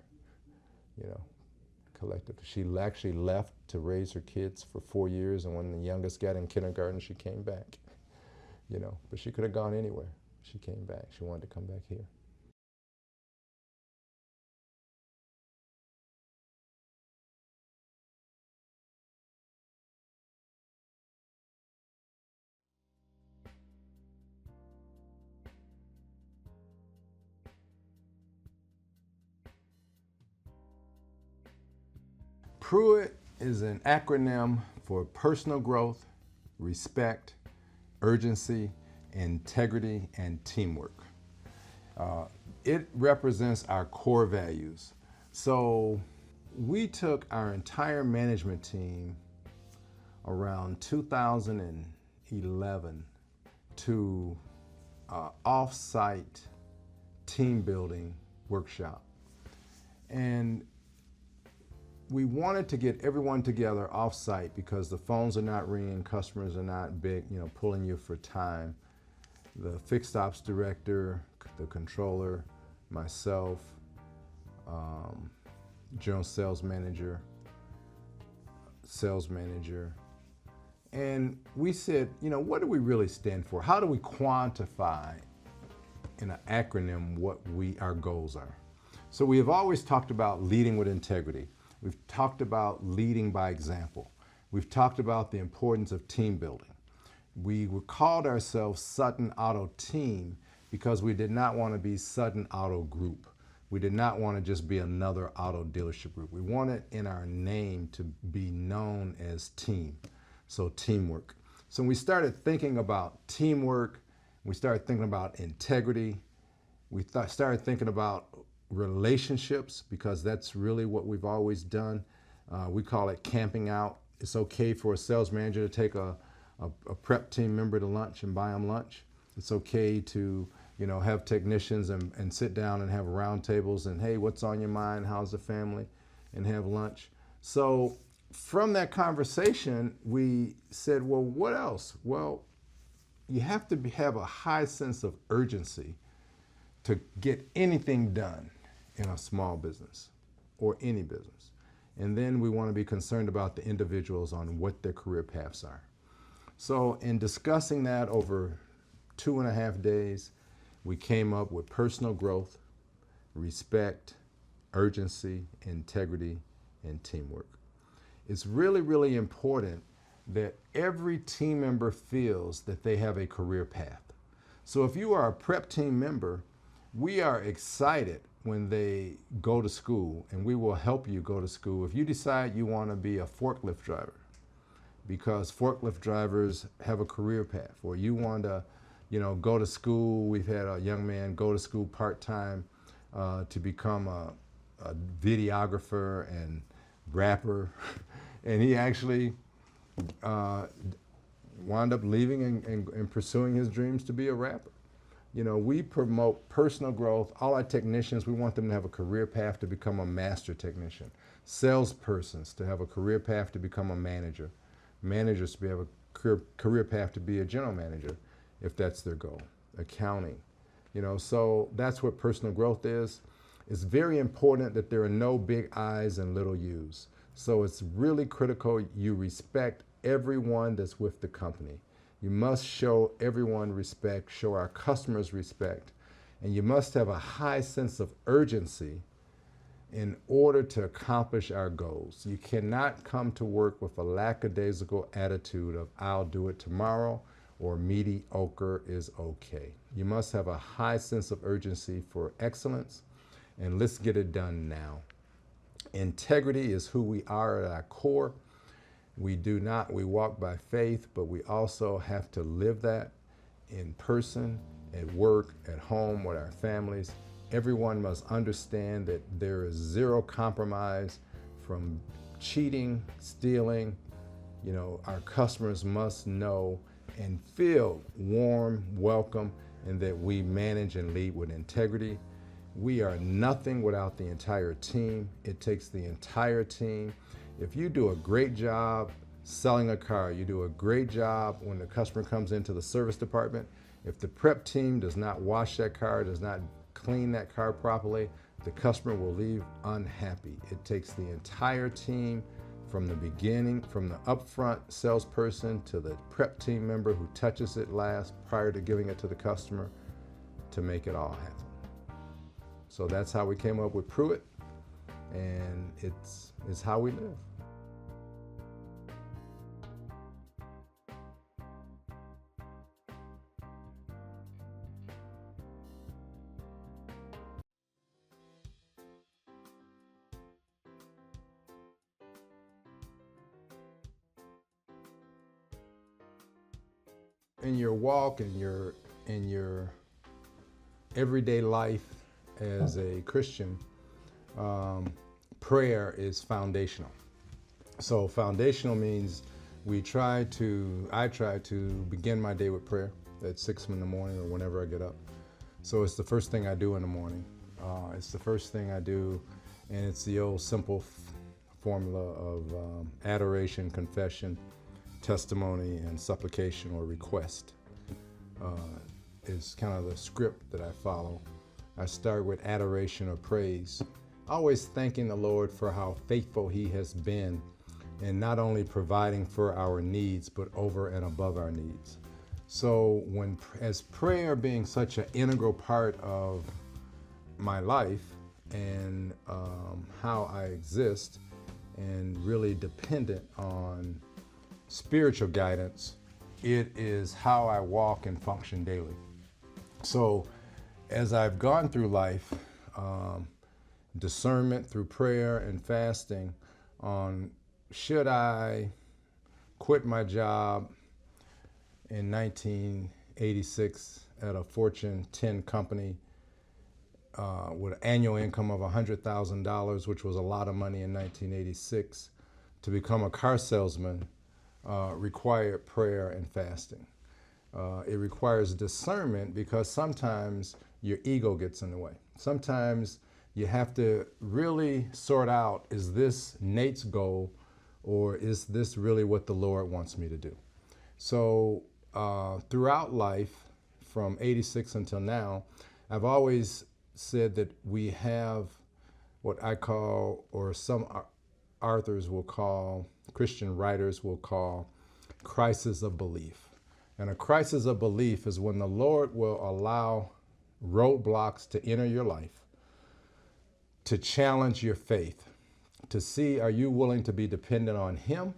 collective. She actually left to raise her kids for 4 years, and when the youngest got in kindergarten, she came back, but she could have gone anywhere. She came back. She wanted to come back here. PRUIT is an acronym for personal growth, respect, urgency, integrity, and teamwork. It represents our core values. So we took our entire management team around 2011 to an off-site team building workshop. And we wanted to get everyone together off-site because the phones are not ringing, customers are not big, pulling you for time. The fixed ops director, the controller, myself, general sales manager, and we said, what do we really stand for? How do we quantify in an acronym what our goals are? So we have always talked about leading with integrity. We've talked about leading by example. We've talked about the importance of team building. We called ourselves Sutton Auto Team because we did not want to be Sutton Auto Group. We did not want to just be another auto dealership group. We wanted in our name to be known as team, so teamwork. So we started thinking about teamwork. We started thinking about integrity. We started thinking about relationships, because that's really what we've always done. We call it camping out. It's okay for a sales manager to take a prep team member to lunch and buy them lunch. It's okay to have technicians and sit down and have round tables and, hey, what's on your mind? How's the family? And have lunch. So from that conversation, we said, well, what else? Well, you have to have a high sense of urgency to get anything done in a small business or any business. And then we want to be concerned about the individuals on what their career paths are. So in discussing that over 2.5 days, we came up with personal growth, respect, urgency, integrity, and teamwork. It's really, really important that every team member feels that they have a career path. So if you are a prep team member, we are excited when they go to school, and we will help you go to school. If you decide you want to be a forklift driver, because forklift drivers have a career path, or you want to, go to school. We've had a young man go to school part-time to become a videographer and rapper, and he actually wound up leaving and pursuing his dreams to be a rapper. We promote personal growth. All our technicians, we want them to have a career path to become a master technician. Salespersons to have a career path to become a manager. Managers to have a career path to be a general manager, if that's their goal. Accounting. So that's what personal growth is. It's very important that there are no big I's and little U's. So it's really critical you respect everyone that's with the company. You must show everyone respect, show our customers respect, and you must have a high sense of urgency in order to accomplish our goals. You cannot come to work with a lackadaisical attitude of I'll do it tomorrow or mediocre is okay. You must have a high sense of urgency for excellence, and let's get it done now. Integrity is who we are at our core. We walk by faith, but we also have to live that in person, at work, at home, with our families. Everyone must understand that there is zero compromise from cheating, stealing. Our customers must know and feel warm, welcome, and that we manage and lead with integrity. We are nothing without the entire team. It takes the entire team. If you do a great job selling a car, you do a great job when the customer comes into the service department. If the prep team does not wash that car, does not clean that car properly, the customer will leave unhappy. It takes the entire team from the beginning, from the upfront salesperson to the prep team member who touches it last prior to giving it to the customer, to make it all happen. So that's how we came up with PRUIT, and it's how we live. In your walk, in your everyday life as a Christian, prayer is foundational. So foundational means I try to begin my day with prayer at 6 in the morning or whenever I get up. So it's the first thing I do in the morning. It's the first thing I do, and it's the old simple formula of adoration, confession, testimony, and supplication or request. Is kind of the script that I follow. I start with adoration or praise, always thanking the Lord for how faithful He has been in not only providing for our needs, but over and above our needs. So as prayer being such an integral part of my life and how I exist, and really dependent on spiritual guidance, it is how I walk and function daily. So as I've gone through life, discernment through prayer and fasting on should I quit my job in 1986 at a Fortune 10 company with an annual income of $100,000, which was a lot of money in 1986, to become a car salesman, required prayer and fasting. It requires discernment because sometimes your ego gets in the way. Sometimes you have to really sort out, is this Nate's goal or is this really what the Lord wants me to do? So throughout life, from 86 until now, I've always said that we have what I call, or some authors will call, Christian writers will call, crisis of belief. And a crisis of belief is when the Lord will allow roadblocks to enter your life, to challenge your faith, to see, are you willing to be dependent on Him,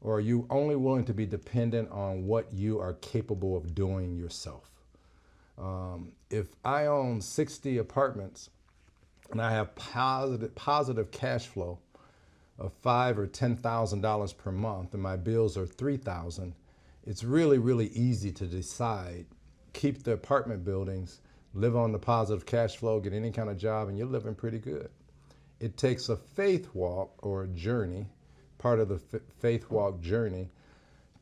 or are you only willing to be dependent on what you are capable of doing yourself? If I own 60 apartments and I have positive cash flow of $5,000 or $10,000 per month, and my bills are $3,000, it's really, really easy to decide, keep the apartment buildings, live on the positive cash flow, get any kind of job, and you're living pretty good. It takes a faith walk or a journey, part of the faith walk journey,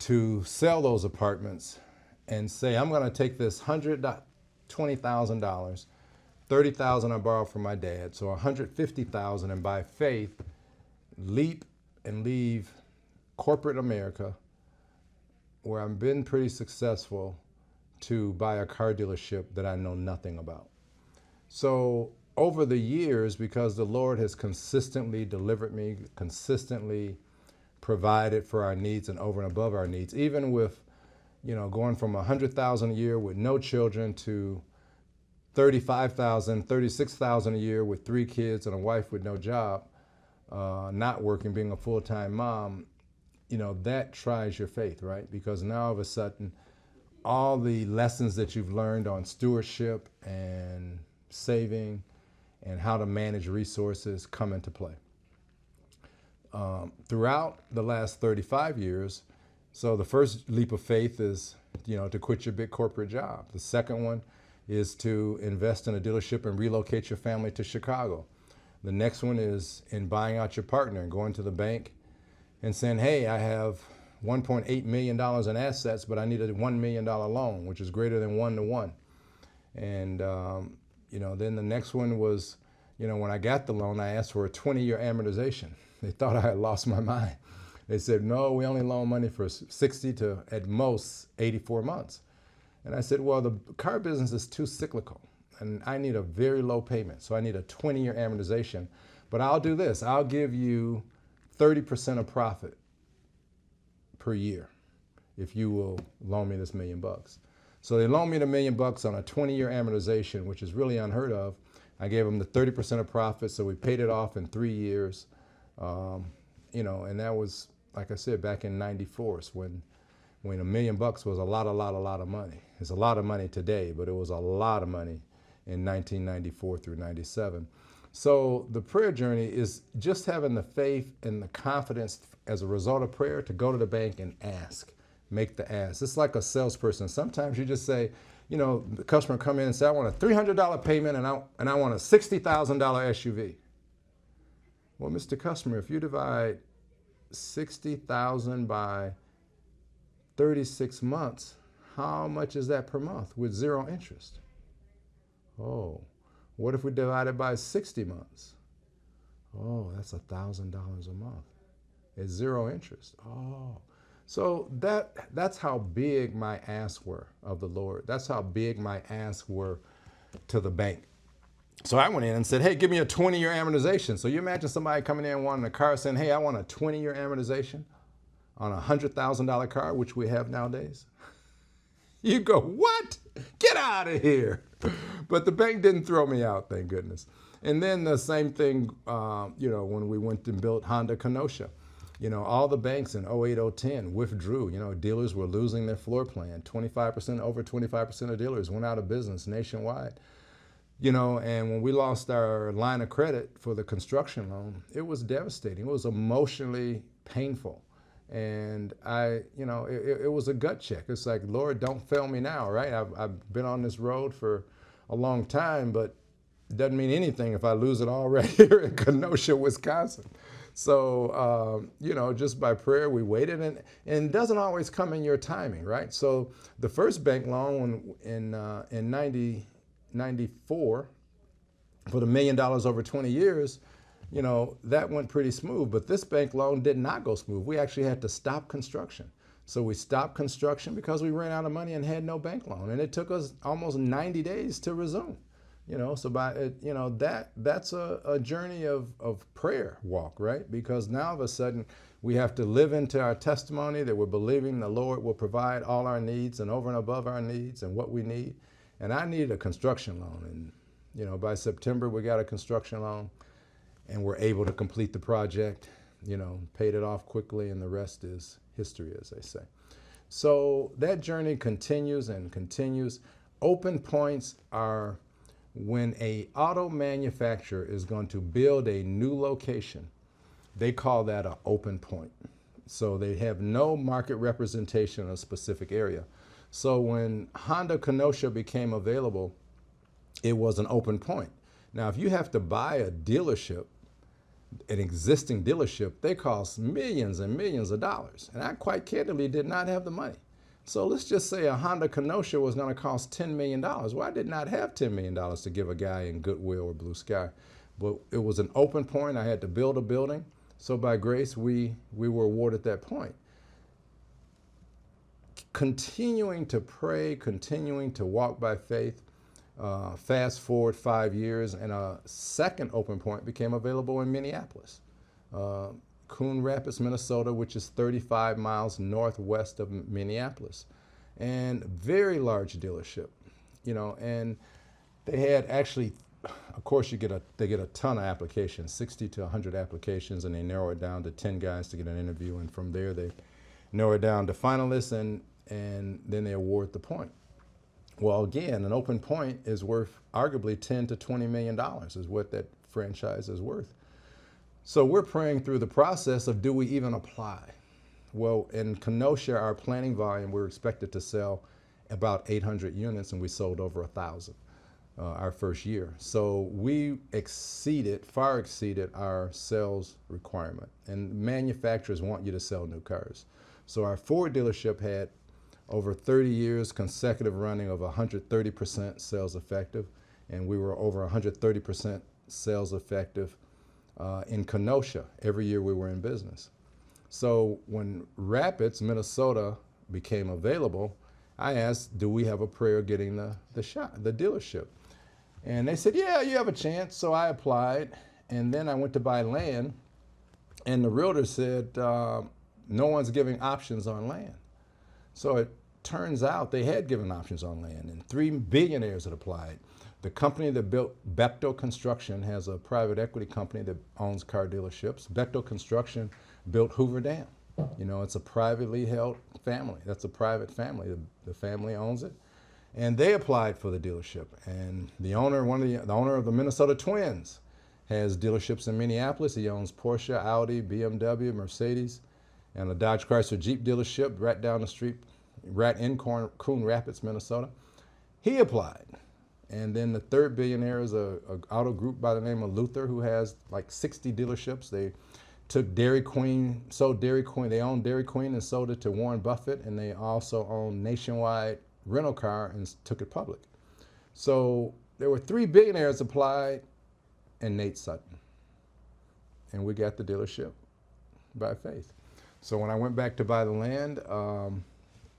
to sell those apartments and say, I'm going to take this $120,000, $30,000 I borrowed from my dad, so $150,000, and by faith, leap and leave corporate America, where I've been pretty successful, to buy a car dealership that I know nothing about. So over the years, because the Lord has consistently delivered me, consistently provided for our needs and over and above our needs, even with, going from 100,000 a year with no children to 35,000, 36,000 a year with 3 kids and a wife with no job, not working, being a full-time mom. That tries your faith, right? Because now all of a sudden, all the lessons that you've learned on stewardship and saving and how to manage resources come into play. Throughout the last 35 years, so the first leap of faith is, to quit your big corporate job. The second one is to invest in a dealership and relocate your family to Chicago. The next one is in buying out your partner and going to the bank and saying, hey, I have $1.8 million in assets, but I need a $1 million loan, which is greater than 1-to-1. And, then the next one was, when I got the loan, I asked for a 20-year amortization. They thought I had lost my mind. They said, no, we only loan money for 60 to at most 84 months. And I said, well, the car business is too cyclical and I need a very low payment. So I need a 20-year amortization, but I'll do this. I'll give you 30% of profit per year if you will loan me this $1 million. So they loaned me the $1 million on a 20-year amortization, which is really unheard of. I gave them the 30% of profit, so we paid it off in 3 years. And that was, like I said, back in '94, when $1 million was a lot of money. It's a lot of money today, but it was a lot of money in 1994 through 97. So the prayer journey is just having the faith and the confidence as a result of prayer to go to the bank and ask, make the ask. It's like a salesperson. Sometimes you just say, the customer come in and say, I want a $300 payment and I want a $60,000 SUV. Well, Mr. Customer, if you divide 60,000 by 36 months, how much is that per month with 0 interest? Oh, what if we divide it by 60 months? Oh, that's $1,000 a month. It's 0 interest. Oh, so that's how big my asks were of the Lord. That's how big my asks were to the bank. So I went in and said, hey, give me a 20-year amortization. So you imagine somebody coming in wanting a car saying, hey, I want a 20-year amortization on a $100,000 car, which we have nowadays. You go, what? Get out of here. But the bank didn't throw me out, thank goodness. And then the same thing, when we went and built Honda Kenosha. All the banks in 08, 010 withdrew. Dealers were losing their floor plan. Over 25% of dealers went out of business nationwide. And when we lost our line of credit for the construction loan, it was devastating. It was emotionally painful. And it was a gut check. It's like, Lord, don't fail me now, right? I've been on this road for a long time, but it doesn't mean anything if I lose it all right here in Kenosha, Wisconsin. So, just by prayer, we waited, and it doesn't always come in your timing, right? So the first bank loan in 94 for the $1 million over 20 years, that went pretty smooth. But this bank loan did not go smooth. We actually had to stop construction. So we stopped construction because we ran out of money and had no bank loan. And it took us almost 90 days to resume. So that's a journey of prayer walk, right? Because now all of a sudden we have to live into our testimony that we're believing the Lord will provide all our needs and over and above our needs and what we need. And I needed a construction loan. And, by September, we got a construction loan and we're able to complete the project, paid it off quickly, and the rest is history, as they say. So that journey continues and continues. Open points are when a auto manufacturer is going to build a new location. They call that an open point. So they have no market representation in a specific area. So when Honda Kenosha became available, it was an open point. Now, if you have to buy a dealership, an existing dealership, they cost millions and millions of dollars. And I quite candidly did not have the money. So let's just say a Honda Kenosha was going to cost $10 million. Well, I did not have $10 million to give a guy in Goodwill or Blue Sky. But it was an open point. I had to build a building. So by grace, we were awarded that point. Continuing to pray, continuing to walk by faith. Fast forward 5 years, and a second open point became available in Minneapolis. Coon Rapids, Minnesota, which is 35 miles northwest of Minneapolis. And very large dealership, and they had actually, of course, they get a ton of applications, 60 to 100 applications, and they narrow it down to 10 guys to get an interview, and from there they narrow it down to finalists, and then they award the point. Well, again, an open point is worth arguably 10 to 20 million dollars is what that franchise is worth. So we're praying through the process of, do we even apply? Well, in Kenosha, our planning volume, we're expected to sell about 800 units, and we sold over 1,000 our first year. So we far exceeded our sales requirement. And manufacturers want you to sell new cars. So our Ford dealership had over 30 years consecutive running of 130% sales effective, and we were over 130% sales effective in Kenosha every year we were in business. So when Rapids, Minnesota became available, I asked, do we have a prayer getting the dealership? And they said, yeah, you have a chance. So I applied, and then I went to buy land, and the realtor said, no one's giving options on land. So it turns out they had given options on land, and 3 billionaires had applied. The company that built Bechtel Construction has a private equity company that owns car dealerships. Bechtel Construction built Hoover Dam. It's a privately held family. That's a private family. The family owns it. And they applied for the dealership. And the owner of the Minnesota Twins has dealerships in Minneapolis. He owns Porsche, Audi, BMW, Mercedes, and a Dodge Chrysler Jeep dealership right down the street, right in Coon Rapids, Minnesota. He applied. And then the third billionaire is a auto group by the name of Luther, who has like 60 dealerships. They took Dairy Queen, sold Dairy Queen. They owned Dairy Queen and sold it to Warren Buffett, and they also own Nationwide Rental Car and took it public. So there were 3 billionaires applied, and Nate Sutton. And we got the dealership by faith. So when I went back to buy the land,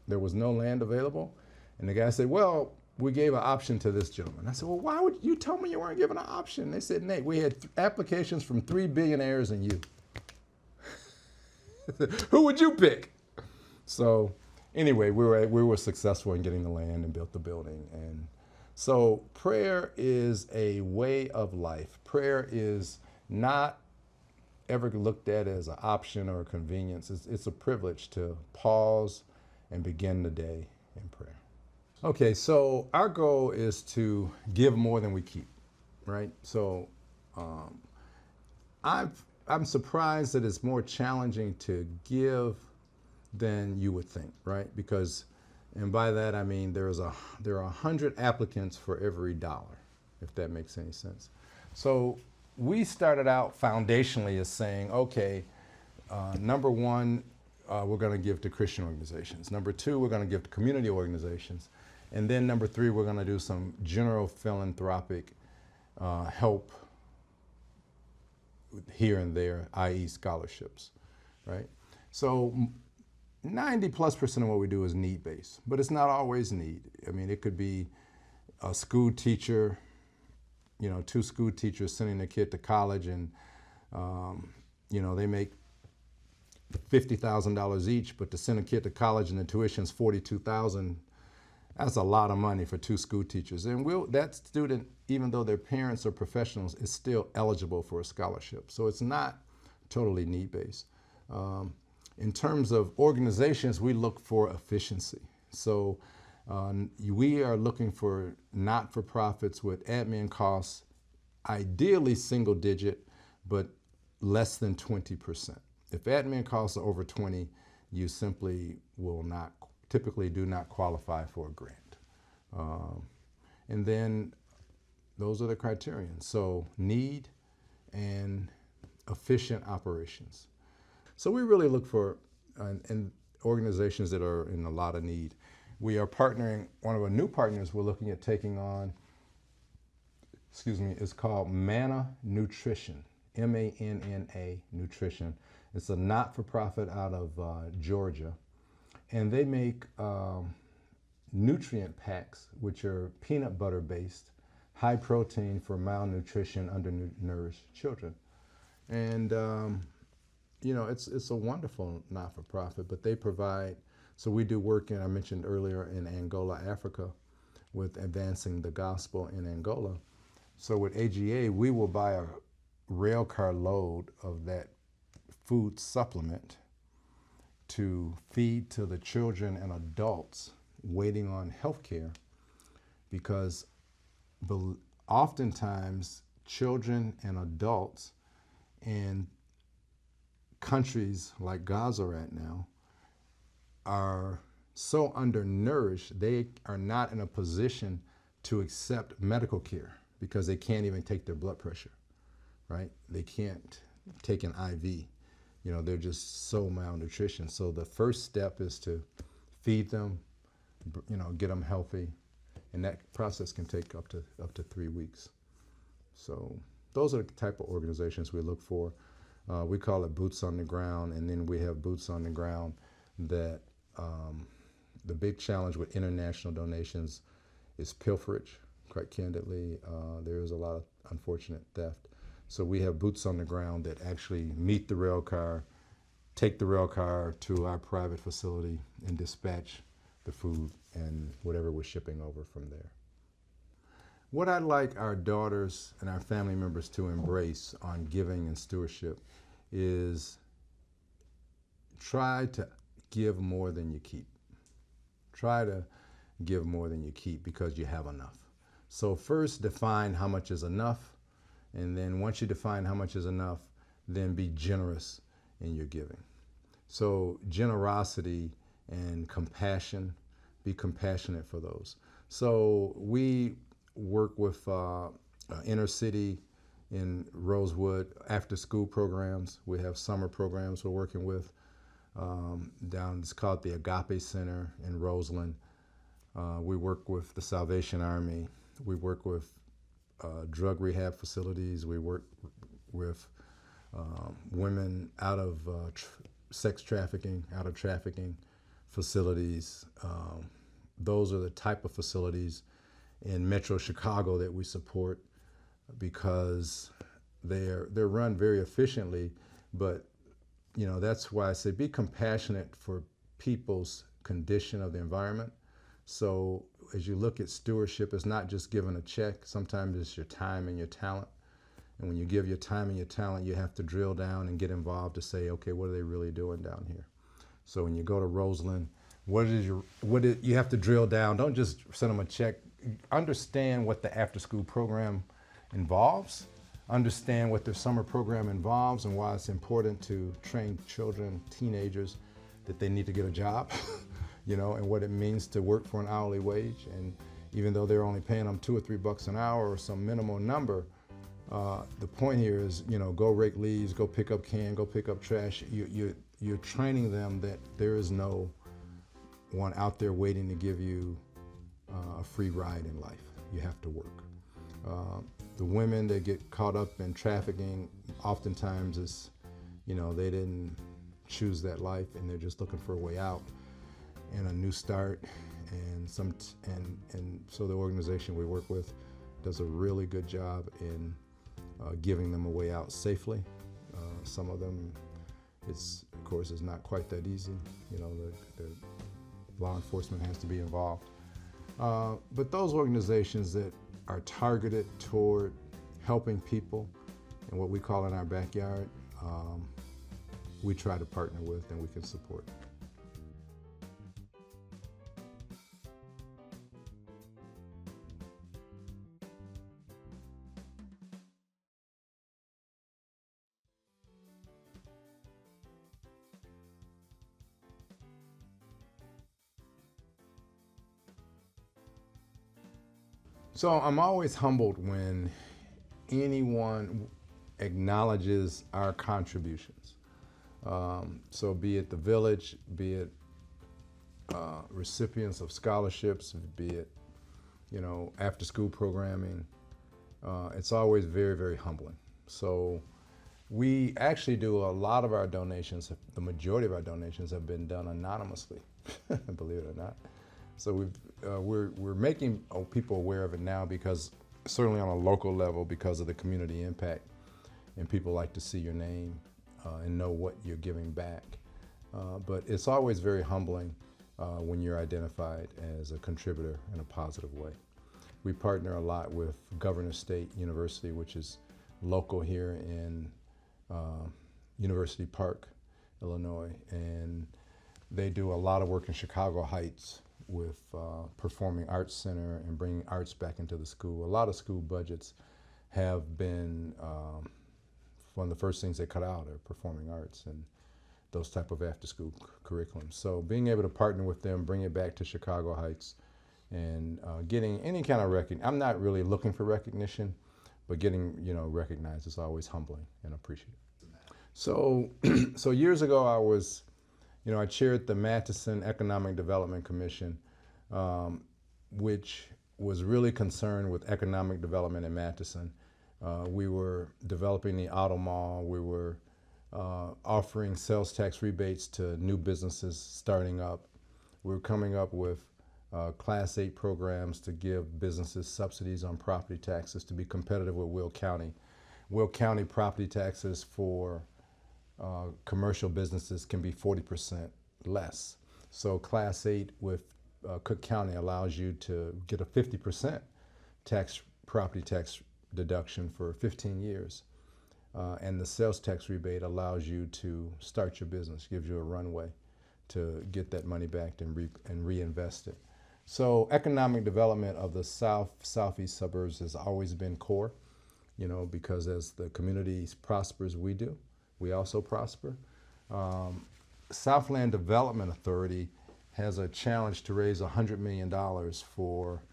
there was no land available. And the guy said, well, we gave an option to this gentleman. I said, well, why would you tell me you weren't given an option? They said, Nate, we had applications from 3 billionaires and you. Who would you pick? So anyway, we were successful in getting the land and built the building. And so prayer is a way of life. Prayer is not ever looked at as an option or a convenience. It's a privilege to pause and begin the day in prayer. Okay, so our goal is to give more than we keep, right? So I'm surprised that it's more challenging to give than you would think, right? Because, and by that I mean there are 100 applicants for every dollar, if that makes any sense. So we started out foundationally as saying, okay, number one, we're going to give to Christian organizations. Number two, we're going to give to community organizations. And then number three, we're going to do some general philanthropic help here and there, i.e. scholarships, right? So 90+% of what we do is need-based, but it's not always need. I mean, it could be a school teacher, 2 school teachers sending a kid to college, and they make $50,000 each, but to send a kid to college and the tuition's $42,000. That's a lot of money for 2 school teachers. And that student, even though their parents are professionals, is still eligible for a scholarship. So it's not totally need-based. In terms of organizations, we look for efficiency. So we are looking for not-for-profits with admin costs, ideally single digit, but less than 20%. If admin costs are over 20, you simply typically do not qualify for a grant. And then those are the criterion. So need and efficient operations. So we really look for in organizations that are in a lot of need. We are partnering, one of our new partners we're looking at taking on, is called Manna Nutrition, M-A-N-N-A Nutrition. It's a not-for-profit out of Georgia. And they make nutrient packs, which are peanut butter based, high protein for malnutrition, undernourished children. And it's a wonderful not-for-profit, but they provide. So we do work I mentioned earlier, in Angola, Africa, with advancing the gospel in Angola. So with AGA, we will buy a rail car load of that food supplement to feed to the children and adults waiting on health care, because oftentimes children and adults in countries like Gaza right now are so undernourished, they are not in a position to accept medical care because they can't even take their blood pressure, right? They can't take an IV. They're just so malnutrition. So the first step is to feed them, get them healthy, and that process can take up to 3 weeks. So those are the type of organizations we look for. We call it boots on the ground, and then we have boots on the ground that the big challenge with international donations is pilferage. Quite candidly, there is a lot of unfortunate theft. So we have boots on the ground that actually meet the rail car, take the rail car to our private facility, and dispatch the food and whatever we're shipping over from there. What I'd like our daughters and our family members to embrace on giving and stewardship is try to give more than you keep. Try to give more than you keep because you have enough. So first define how much is enough, and then once you define how much is enough, then be generous in your giving. So generosity and compassion, be compassionate for those. So we work with inner city in Rosewood after school programs. We have summer programs we're working with. It's called the Agape Center in Roseland. We work with the Salvation Army. We work with drug rehab facilities. We work with women out of sex trafficking, out of trafficking facilities. Those are the type of facilities in Metro Chicago that we support, because they're run very efficiently. But that's why I say be compassionate for people's condition of the environment. So as you look at stewardship, it's not just giving a check. Sometimes it's your time and your talent. And when you give your time and your talent, you have to drill down and get involved to say, okay, what are they really doing down here? So when you go to Roseland, you have to drill down. Don't just send them a check. Understand what the after-school program involves. Understand what their summer program involves and why it's important to train children, teenagers, that they need to get a job, and what it means to work for an hourly wage. And even though they're only paying them $2 or $3 an hour or some minimal number, the point here is, go rake leaves, go pick up can, go pick up trash. You're training them that there is no one out there waiting to give you a free ride in life. You have to work. The women that get caught up in trafficking, oftentimes it's, they didn't choose that life and they're just looking for a way out and a new start. And so the organization we work with does a really good job in giving them a way out safely. Some of them, of course, it's not quite that easy. The law enforcement has to be involved. But those organizations that are targeted toward helping people in what we call in our backyard, we try to partner with and we can support. So I'm always humbled when anyone acknowledges our contributions. So be it the village, be it recipients of scholarships, be it, after school programming, it's always very, very humbling. So we actually do a lot of our donations, the majority of our donations have been done anonymously, believe it or not. So we're making people aware of it now, because certainly on a local level, because of the community impact, and people like to see your name and know what you're giving back. But it's always very humbling when you're identified as a contributor in a positive way. We partner a lot with Governor State University, which is local here in University Park, Illinois, and they do a lot of work in Chicago Heights with Performing Arts Center and bringing arts back into the school. A lot of school budgets have been one of the first things they cut out are performing arts and those type of after-school curriculums. So being able to partner with them, bring it back to Chicago Heights, and getting any kind of recognition. I'm not really looking for recognition, but getting recognized is always humbling and appreciated. So, so years ago, I chaired the Matteson Economic Development Commission, which was really concerned with economic development in Matteson. We were developing the auto mall. We were offering sales tax rebates to new businesses starting up. We were coming up with Class 8 programs to give businesses subsidies on property taxes to be competitive with Will County. Will County property taxes for commercial businesses can be 40% less. So Class 8 with Cook County allows you to get a 50% property tax deduction for 15 years. And the sales tax rebate allows you to start your business, gives you a runway to get that money back and reinvest it. So economic development of the southeast suburbs has always been core, because as the community prospers, we also prosper. Southland Development Authority has a challenge to raise $100 million for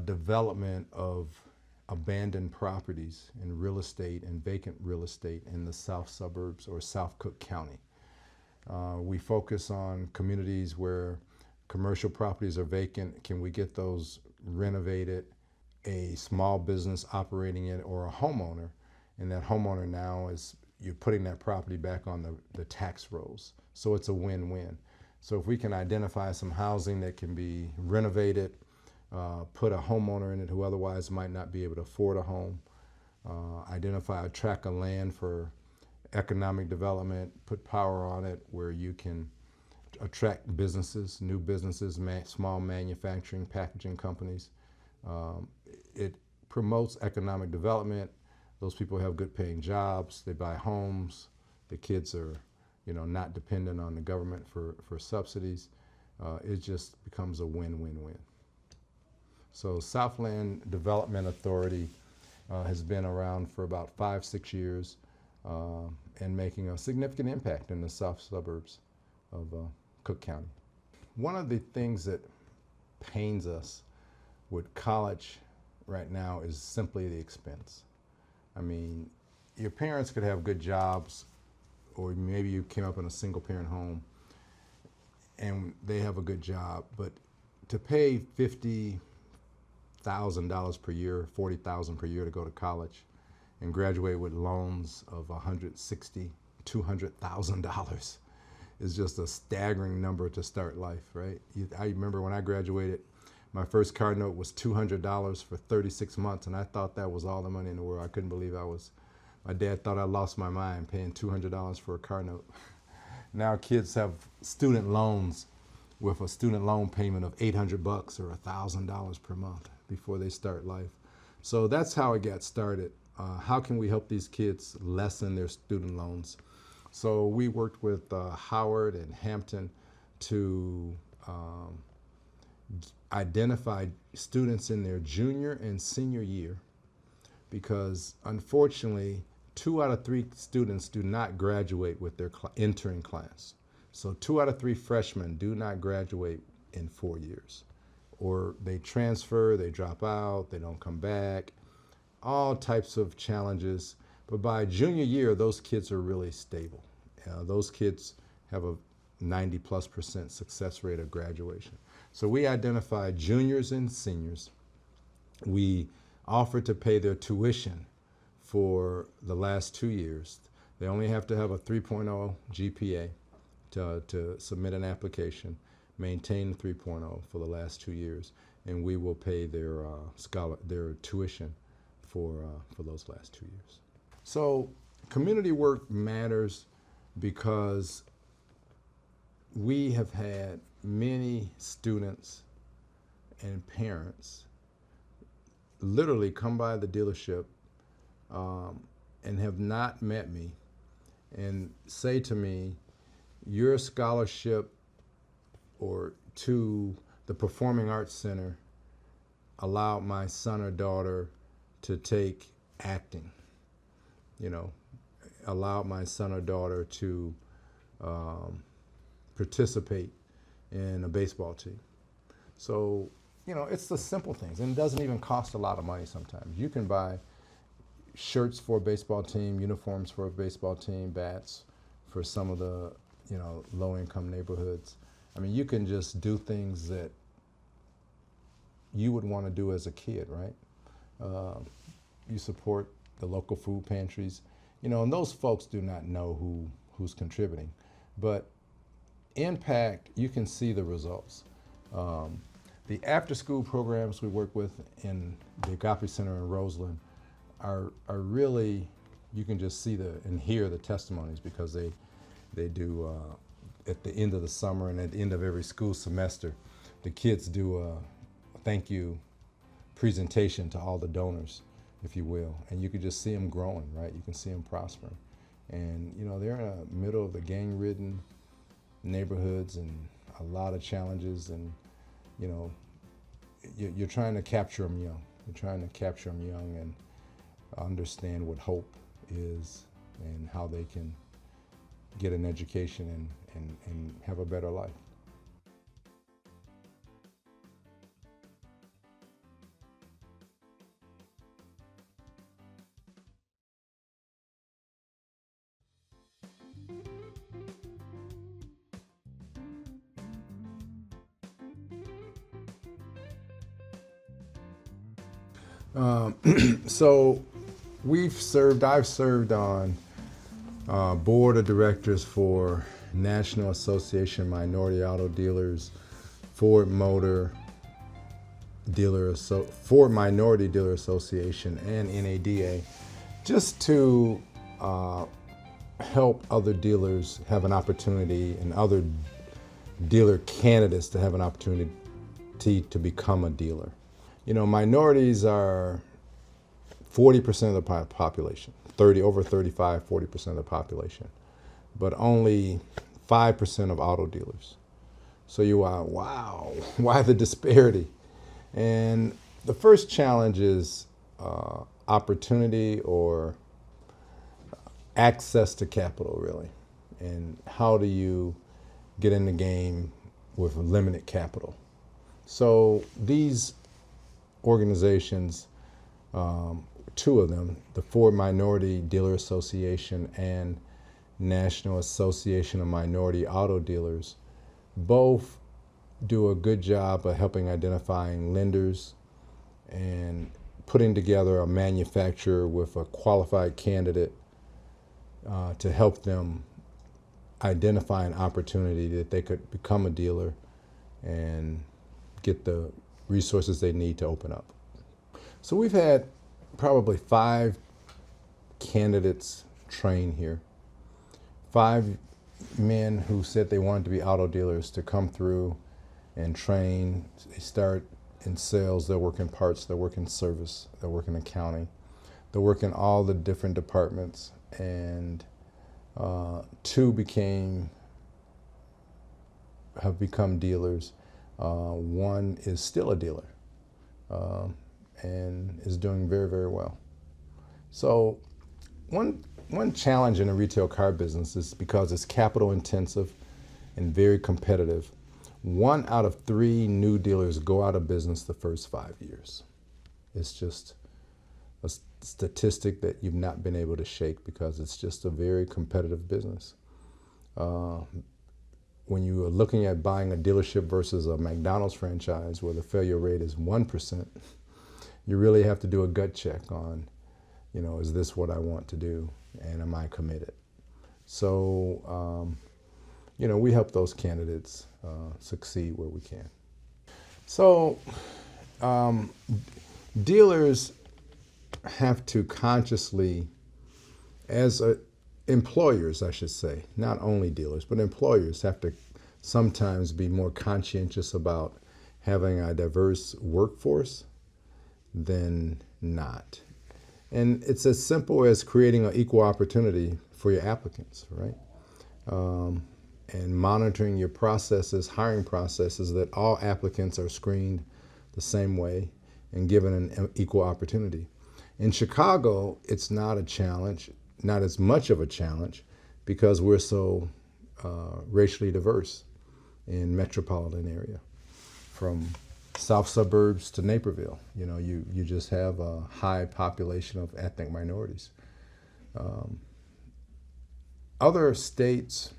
development of abandoned properties in real estate and vacant real estate in the south suburbs or South Cook County. We focus on communities where commercial properties are vacant. Can we get those renovated? A small business operating it or a homeowner, and that homeowner now you're putting that property back on the tax rolls. So it's a win-win. So if we can identify some housing that can be renovated, put a homeowner in it who otherwise might not be able to afford a home, identify a tract of land for economic development, put power on it where you can attract businesses, new businesses, small manufacturing, packaging companies. It promotes economic development. Those people have good paying jobs, they buy homes, the kids are not dependent on the government for subsidies. It just becomes a win-win-win. So Southland Development Authority has been around for about 5-6 years and making a significant impact in the south suburbs of Cook County. One of the things that pains us with college right now is simply the expense. I mean, your parents could have good jobs, or maybe you came up in a single parent home and they have a good job, but to pay $50,000 per year, $40,000 per year to go to college and graduate with loans of $160,000, $200,000 is just a staggering number to start life, right? I remember when I graduated, my first car note was $200 for 36 months, and I thought that was all the money in the world. I couldn't believe my dad thought I lost my mind paying $200 for a car note. Now kids have student loans with a student loan payment of $800 or $1,000 per month before they start life. So that's how it got started. How can we help these kids lessen their student loans? So we worked with Howard and Hampton to identify students in their junior and senior year, because unfortunately 2 out of 3 students do not graduate with their entering class. So 2 out of 3 freshmen do not graduate in 4 years, or they transfer, they drop out, they don't come back, all types of challenges. But by junior year, those kids are really stable. Those kids have a 90+% success rate of graduation. So we identified juniors and seniors. We offered to pay their tuition for the last 2 years. They only have to have a 3.0 GPA to submit an application, maintain the 3.0 for the last 2 years, and we will pay their tuition for those last 2 years. So Community work matters because we have had many students and parents literally come by the dealership and have not met me and say to me, your scholarship or to the Performing Arts Center allowed my son or daughter to take acting, you know, allowed my son or daughter to participate in a baseball team. So, you know, it's the simple things, and it doesn't even cost a lot of money sometimes. You can buy shirts for a baseball team, uniforms for a baseball team, bats for some of the, you know, low-income neighborhoods. I mean, you can just do things that you would want to do as a kid, right? You support the local food pantries, you know, and those folks do not know who's contributing. But impact, you can see the results. The after-school programs we work with in the Agape Center in Roseland are really, you can just see and hear the testimonies, because they do at the end of the summer and at the end of every school semester, the kids do a thank you presentation to all the donors, if you will, and you can just see them growing, right? You can see them prospering. And, you know, they're in the middle of the gang-ridden neighborhoods and a lot of challenges, and, you know, you're trying to capture them young. You're trying to capture them young and understand what hope is and how they can get an education and have a better life. So I've served on board of directors for National Association Minority Auto Dealers, Ford Minority Dealer Association, and NADA, just to help other dealers have an opportunity, and other dealer candidates to have an opportunity to become a dealer. You know, minorities are 40% of the population, over 35, 40% of the population, but only 5% of auto dealers. So you are, wow, why the disparity? And the first challenge is opportunity, or access to capital, really. And how do you get in the game with limited capital? So these organizations, two of them, the Ford Minority Dealer Association and National Association of Minority Auto Dealers, both do a good job of helping identifying lenders and putting together a manufacturer with a qualified candidate to help them identify an opportunity that they could become a dealer and get the resources they need to open up. So we've had probably 5 candidates train here. 5 men who said they wanted to be auto dealers to come through and train. They start in sales, they'll work in parts, they'll work in service, they'll work in accounting, they'll work in all the different departments. And 2 have become dealers. 1 is still a dealer and is doing very, very well. So one challenge in the retail car business is, because it's capital intensive and very competitive, 1 out of 3 new dealers go out of business the first 5 years. It's just a statistic that you've not been able to shake, because it's just a very competitive business. When you are looking at buying a dealership versus a McDonald's franchise where the failure rate is 1%, you really have to do a gut check on, you know, is this what I want to do, and am I committed? So, you know, we help those candidates succeed where we can. So, dealers have to consciously As employers, I should say, not only dealers, but employers have to sometimes be more conscientious about having a diverse workforce than not. And it's as simple as creating an equal opportunity for your applicants, right? And monitoring your processes, hiring processes, that all applicants are screened the same way and given an equal opportunity. In Chicago, it's not a challenge, not as much of a challenge, because we're so racially diverse in metropolitan area, from south suburbs to Naperville. You know, you just have a high population of ethnic minorities. Other states,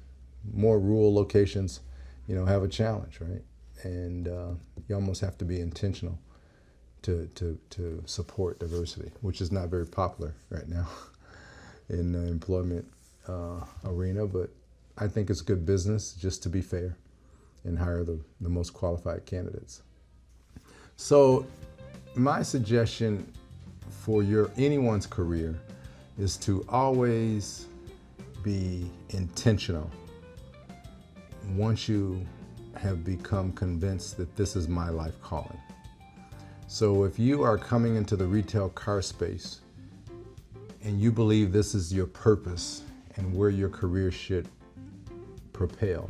more rural locations, you know, have a challenge, right? And you almost have to be intentional to support diversity, which is not very popular right now in the employment arena. But I think it's good business just to be fair and hire the most qualified candidates. So my suggestion for anyone's career is to always be intentional once you have become convinced that this is my life calling. So if you are coming into the retail car space and you believe this is your purpose and where your career should propel,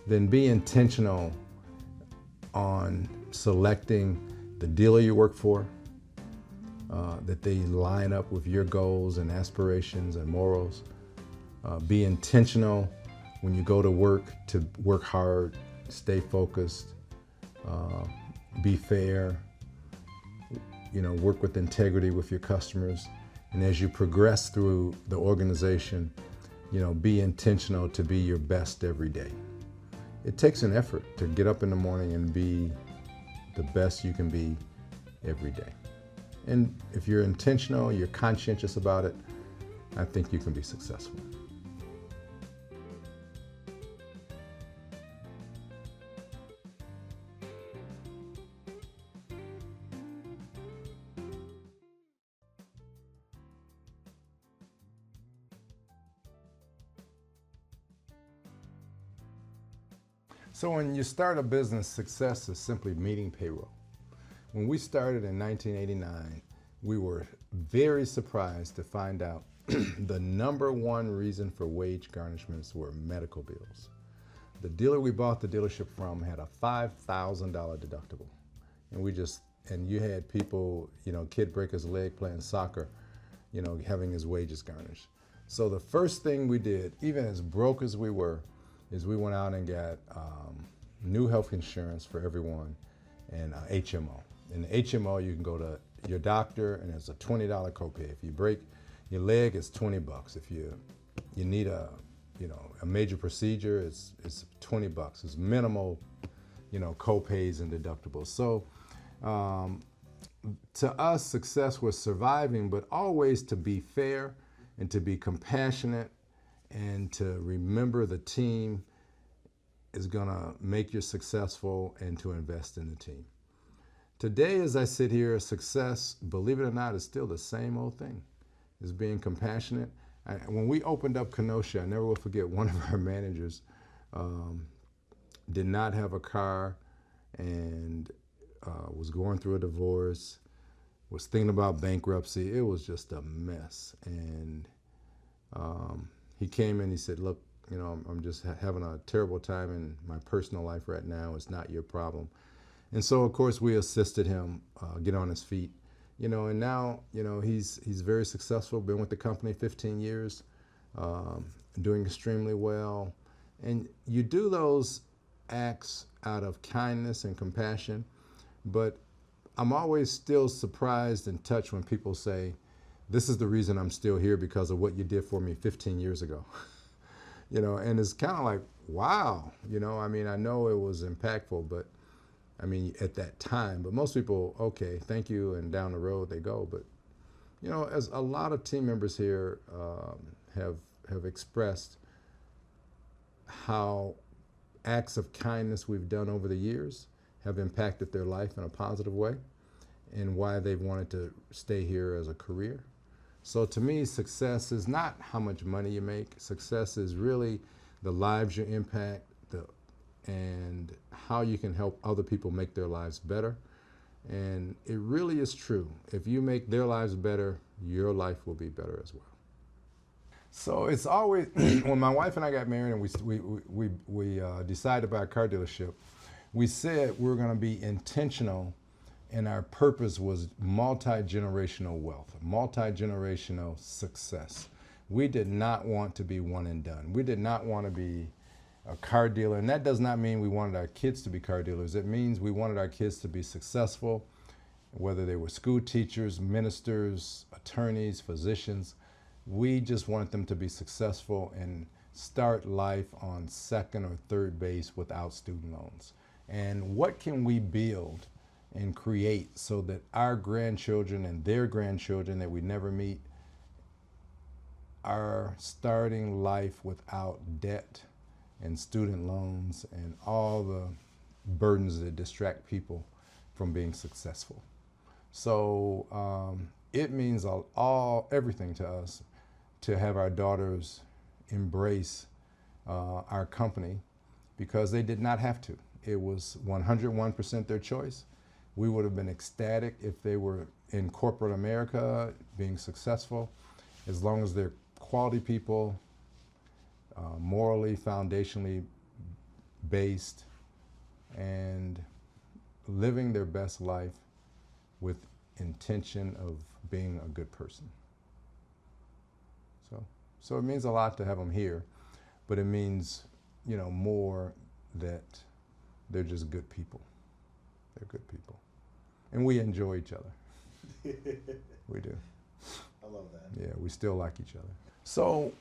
then be intentional on selecting the dealer you work for, that they line up with your goals and aspirations and morals. Be intentional when you go to work to work hard, stay focused, be fair, you know, work with integrity with your customers. And as you progress through the organization, you know, be intentional to be your best every day. It takes an effort to get up in the morning and be the best you can be every day. And if you're intentional, you're conscientious about it, I think you can be successful. So when you start a business, success is simply meeting payroll. When we started in 1989, we were very surprised to find out the number one reason for wage garnishments were medical bills. The dealer we bought the dealership from had a $5,000 deductible. And you had people, you know, kid break his leg playing soccer, you know, having his wages garnished. So the first thing we did, even as broke as we were, is we went out and got new health insurance for everyone and HMO. In the HMO, you can go to your doctor and it's a $20 copay. If you break your leg, it's $20. If you need a major procedure, it's $20. It's minimal, you know, copays and deductibles. So to us, success was surviving, but always to be fair and to be compassionate and to remember the team is gonna make you successful and to invest in the team. Today, as I sit here, success, believe it or not, is still the same old thing, is being compassionate. When we opened up Kenosha, I never will forget, one of our managers did not have a car and was going through a divorce, was thinking about bankruptcy. It was just a mess. And he came in, he said, look, you know, I'm just having a terrible time in my personal life right now. It's not your problem. And so, of course, we assisted him get on his feet, you know, and now, you know, he's very successful, been with the company 15 years, doing extremely well. And you do those acts out of kindness and compassion, but I'm always still surprised and touched when people say, this is the reason I'm still here, because of what you did for me 15 years ago. You know, and it's kind of like, wow, you know, I mean, I know it was impactful, but I mean, at that time, but most people, okay, thank you, and down the road they go. But, you know, as a lot of team members here have expressed how acts of kindness we've done over the years have impacted their life in a positive way, and why they've wanted to stay here as a career. So to me, success is not how much money you make. Success is really the lives you impact, and how you can help other people make their lives better. And it really is true. If you make their lives better, your life will be better as well. So it's always, when my wife and I got married and we decided to buy a car dealership, we said we were going to be intentional, and our purpose was multi-generational wealth, multi-generational success. We did not want to be one and done. We did not want to be a car dealer, and that does not mean we wanted our kids to be car dealers. It means we wanted our kids to be successful, whether they were school teachers, ministers, attorneys, physicians. We just wanted them to be successful and start life on second or third base without student loans. And what can we build and create so that our grandchildren and their grandchildren that we never meet are starting life without debt and student loans and all the burdens that distract people from being successful. So it means everything to us to have our daughters embrace our company, because they did not have to. It was 101% their choice. We would have been ecstatic if they were in corporate America being successful, as long as they're quality people, morally, foundationally based, and living their best life with intention of being a good person. So it means a lot to have them here, but it means, more that they're just good people. They're good people. And we enjoy each other. We do. I love that. Yeah, we still like each other. So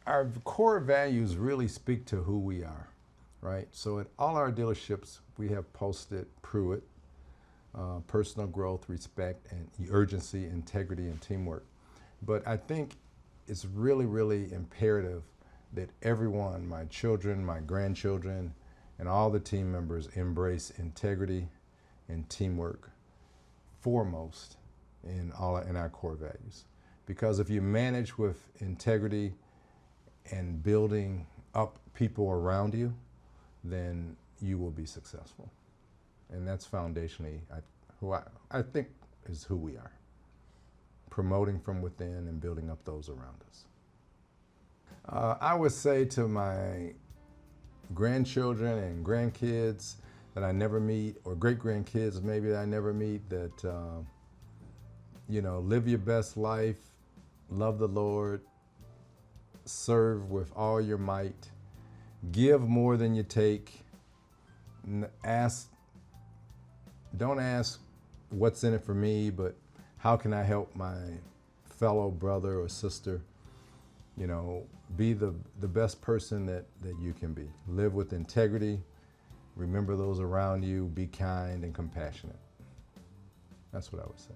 our core values really speak to who we are, right? So at all our dealerships, we have posted PRUIT, personal growth, respect, and urgency, integrity, and teamwork. But I think it's really, really imperative that everyone, my children, my grandchildren, and all the team members embrace integrity and teamwork foremost in our core values. Because if you manage with integrity and building up people around you, then you will be successful. And that's foundationally who I think is who we are. Promoting from within and building up those around us. I would say to my grandchildren and grandkids that I never meet, or great-grandkids maybe that I never meet, that, live your best life, love the Lord, serve with all your might, give more than you take, don't ask what's in it for me, but how can I help my fellow brother or sister? Be the best person that you can be. Live with integrity. Remember those around you. Be kind and compassionate. That's what I would say.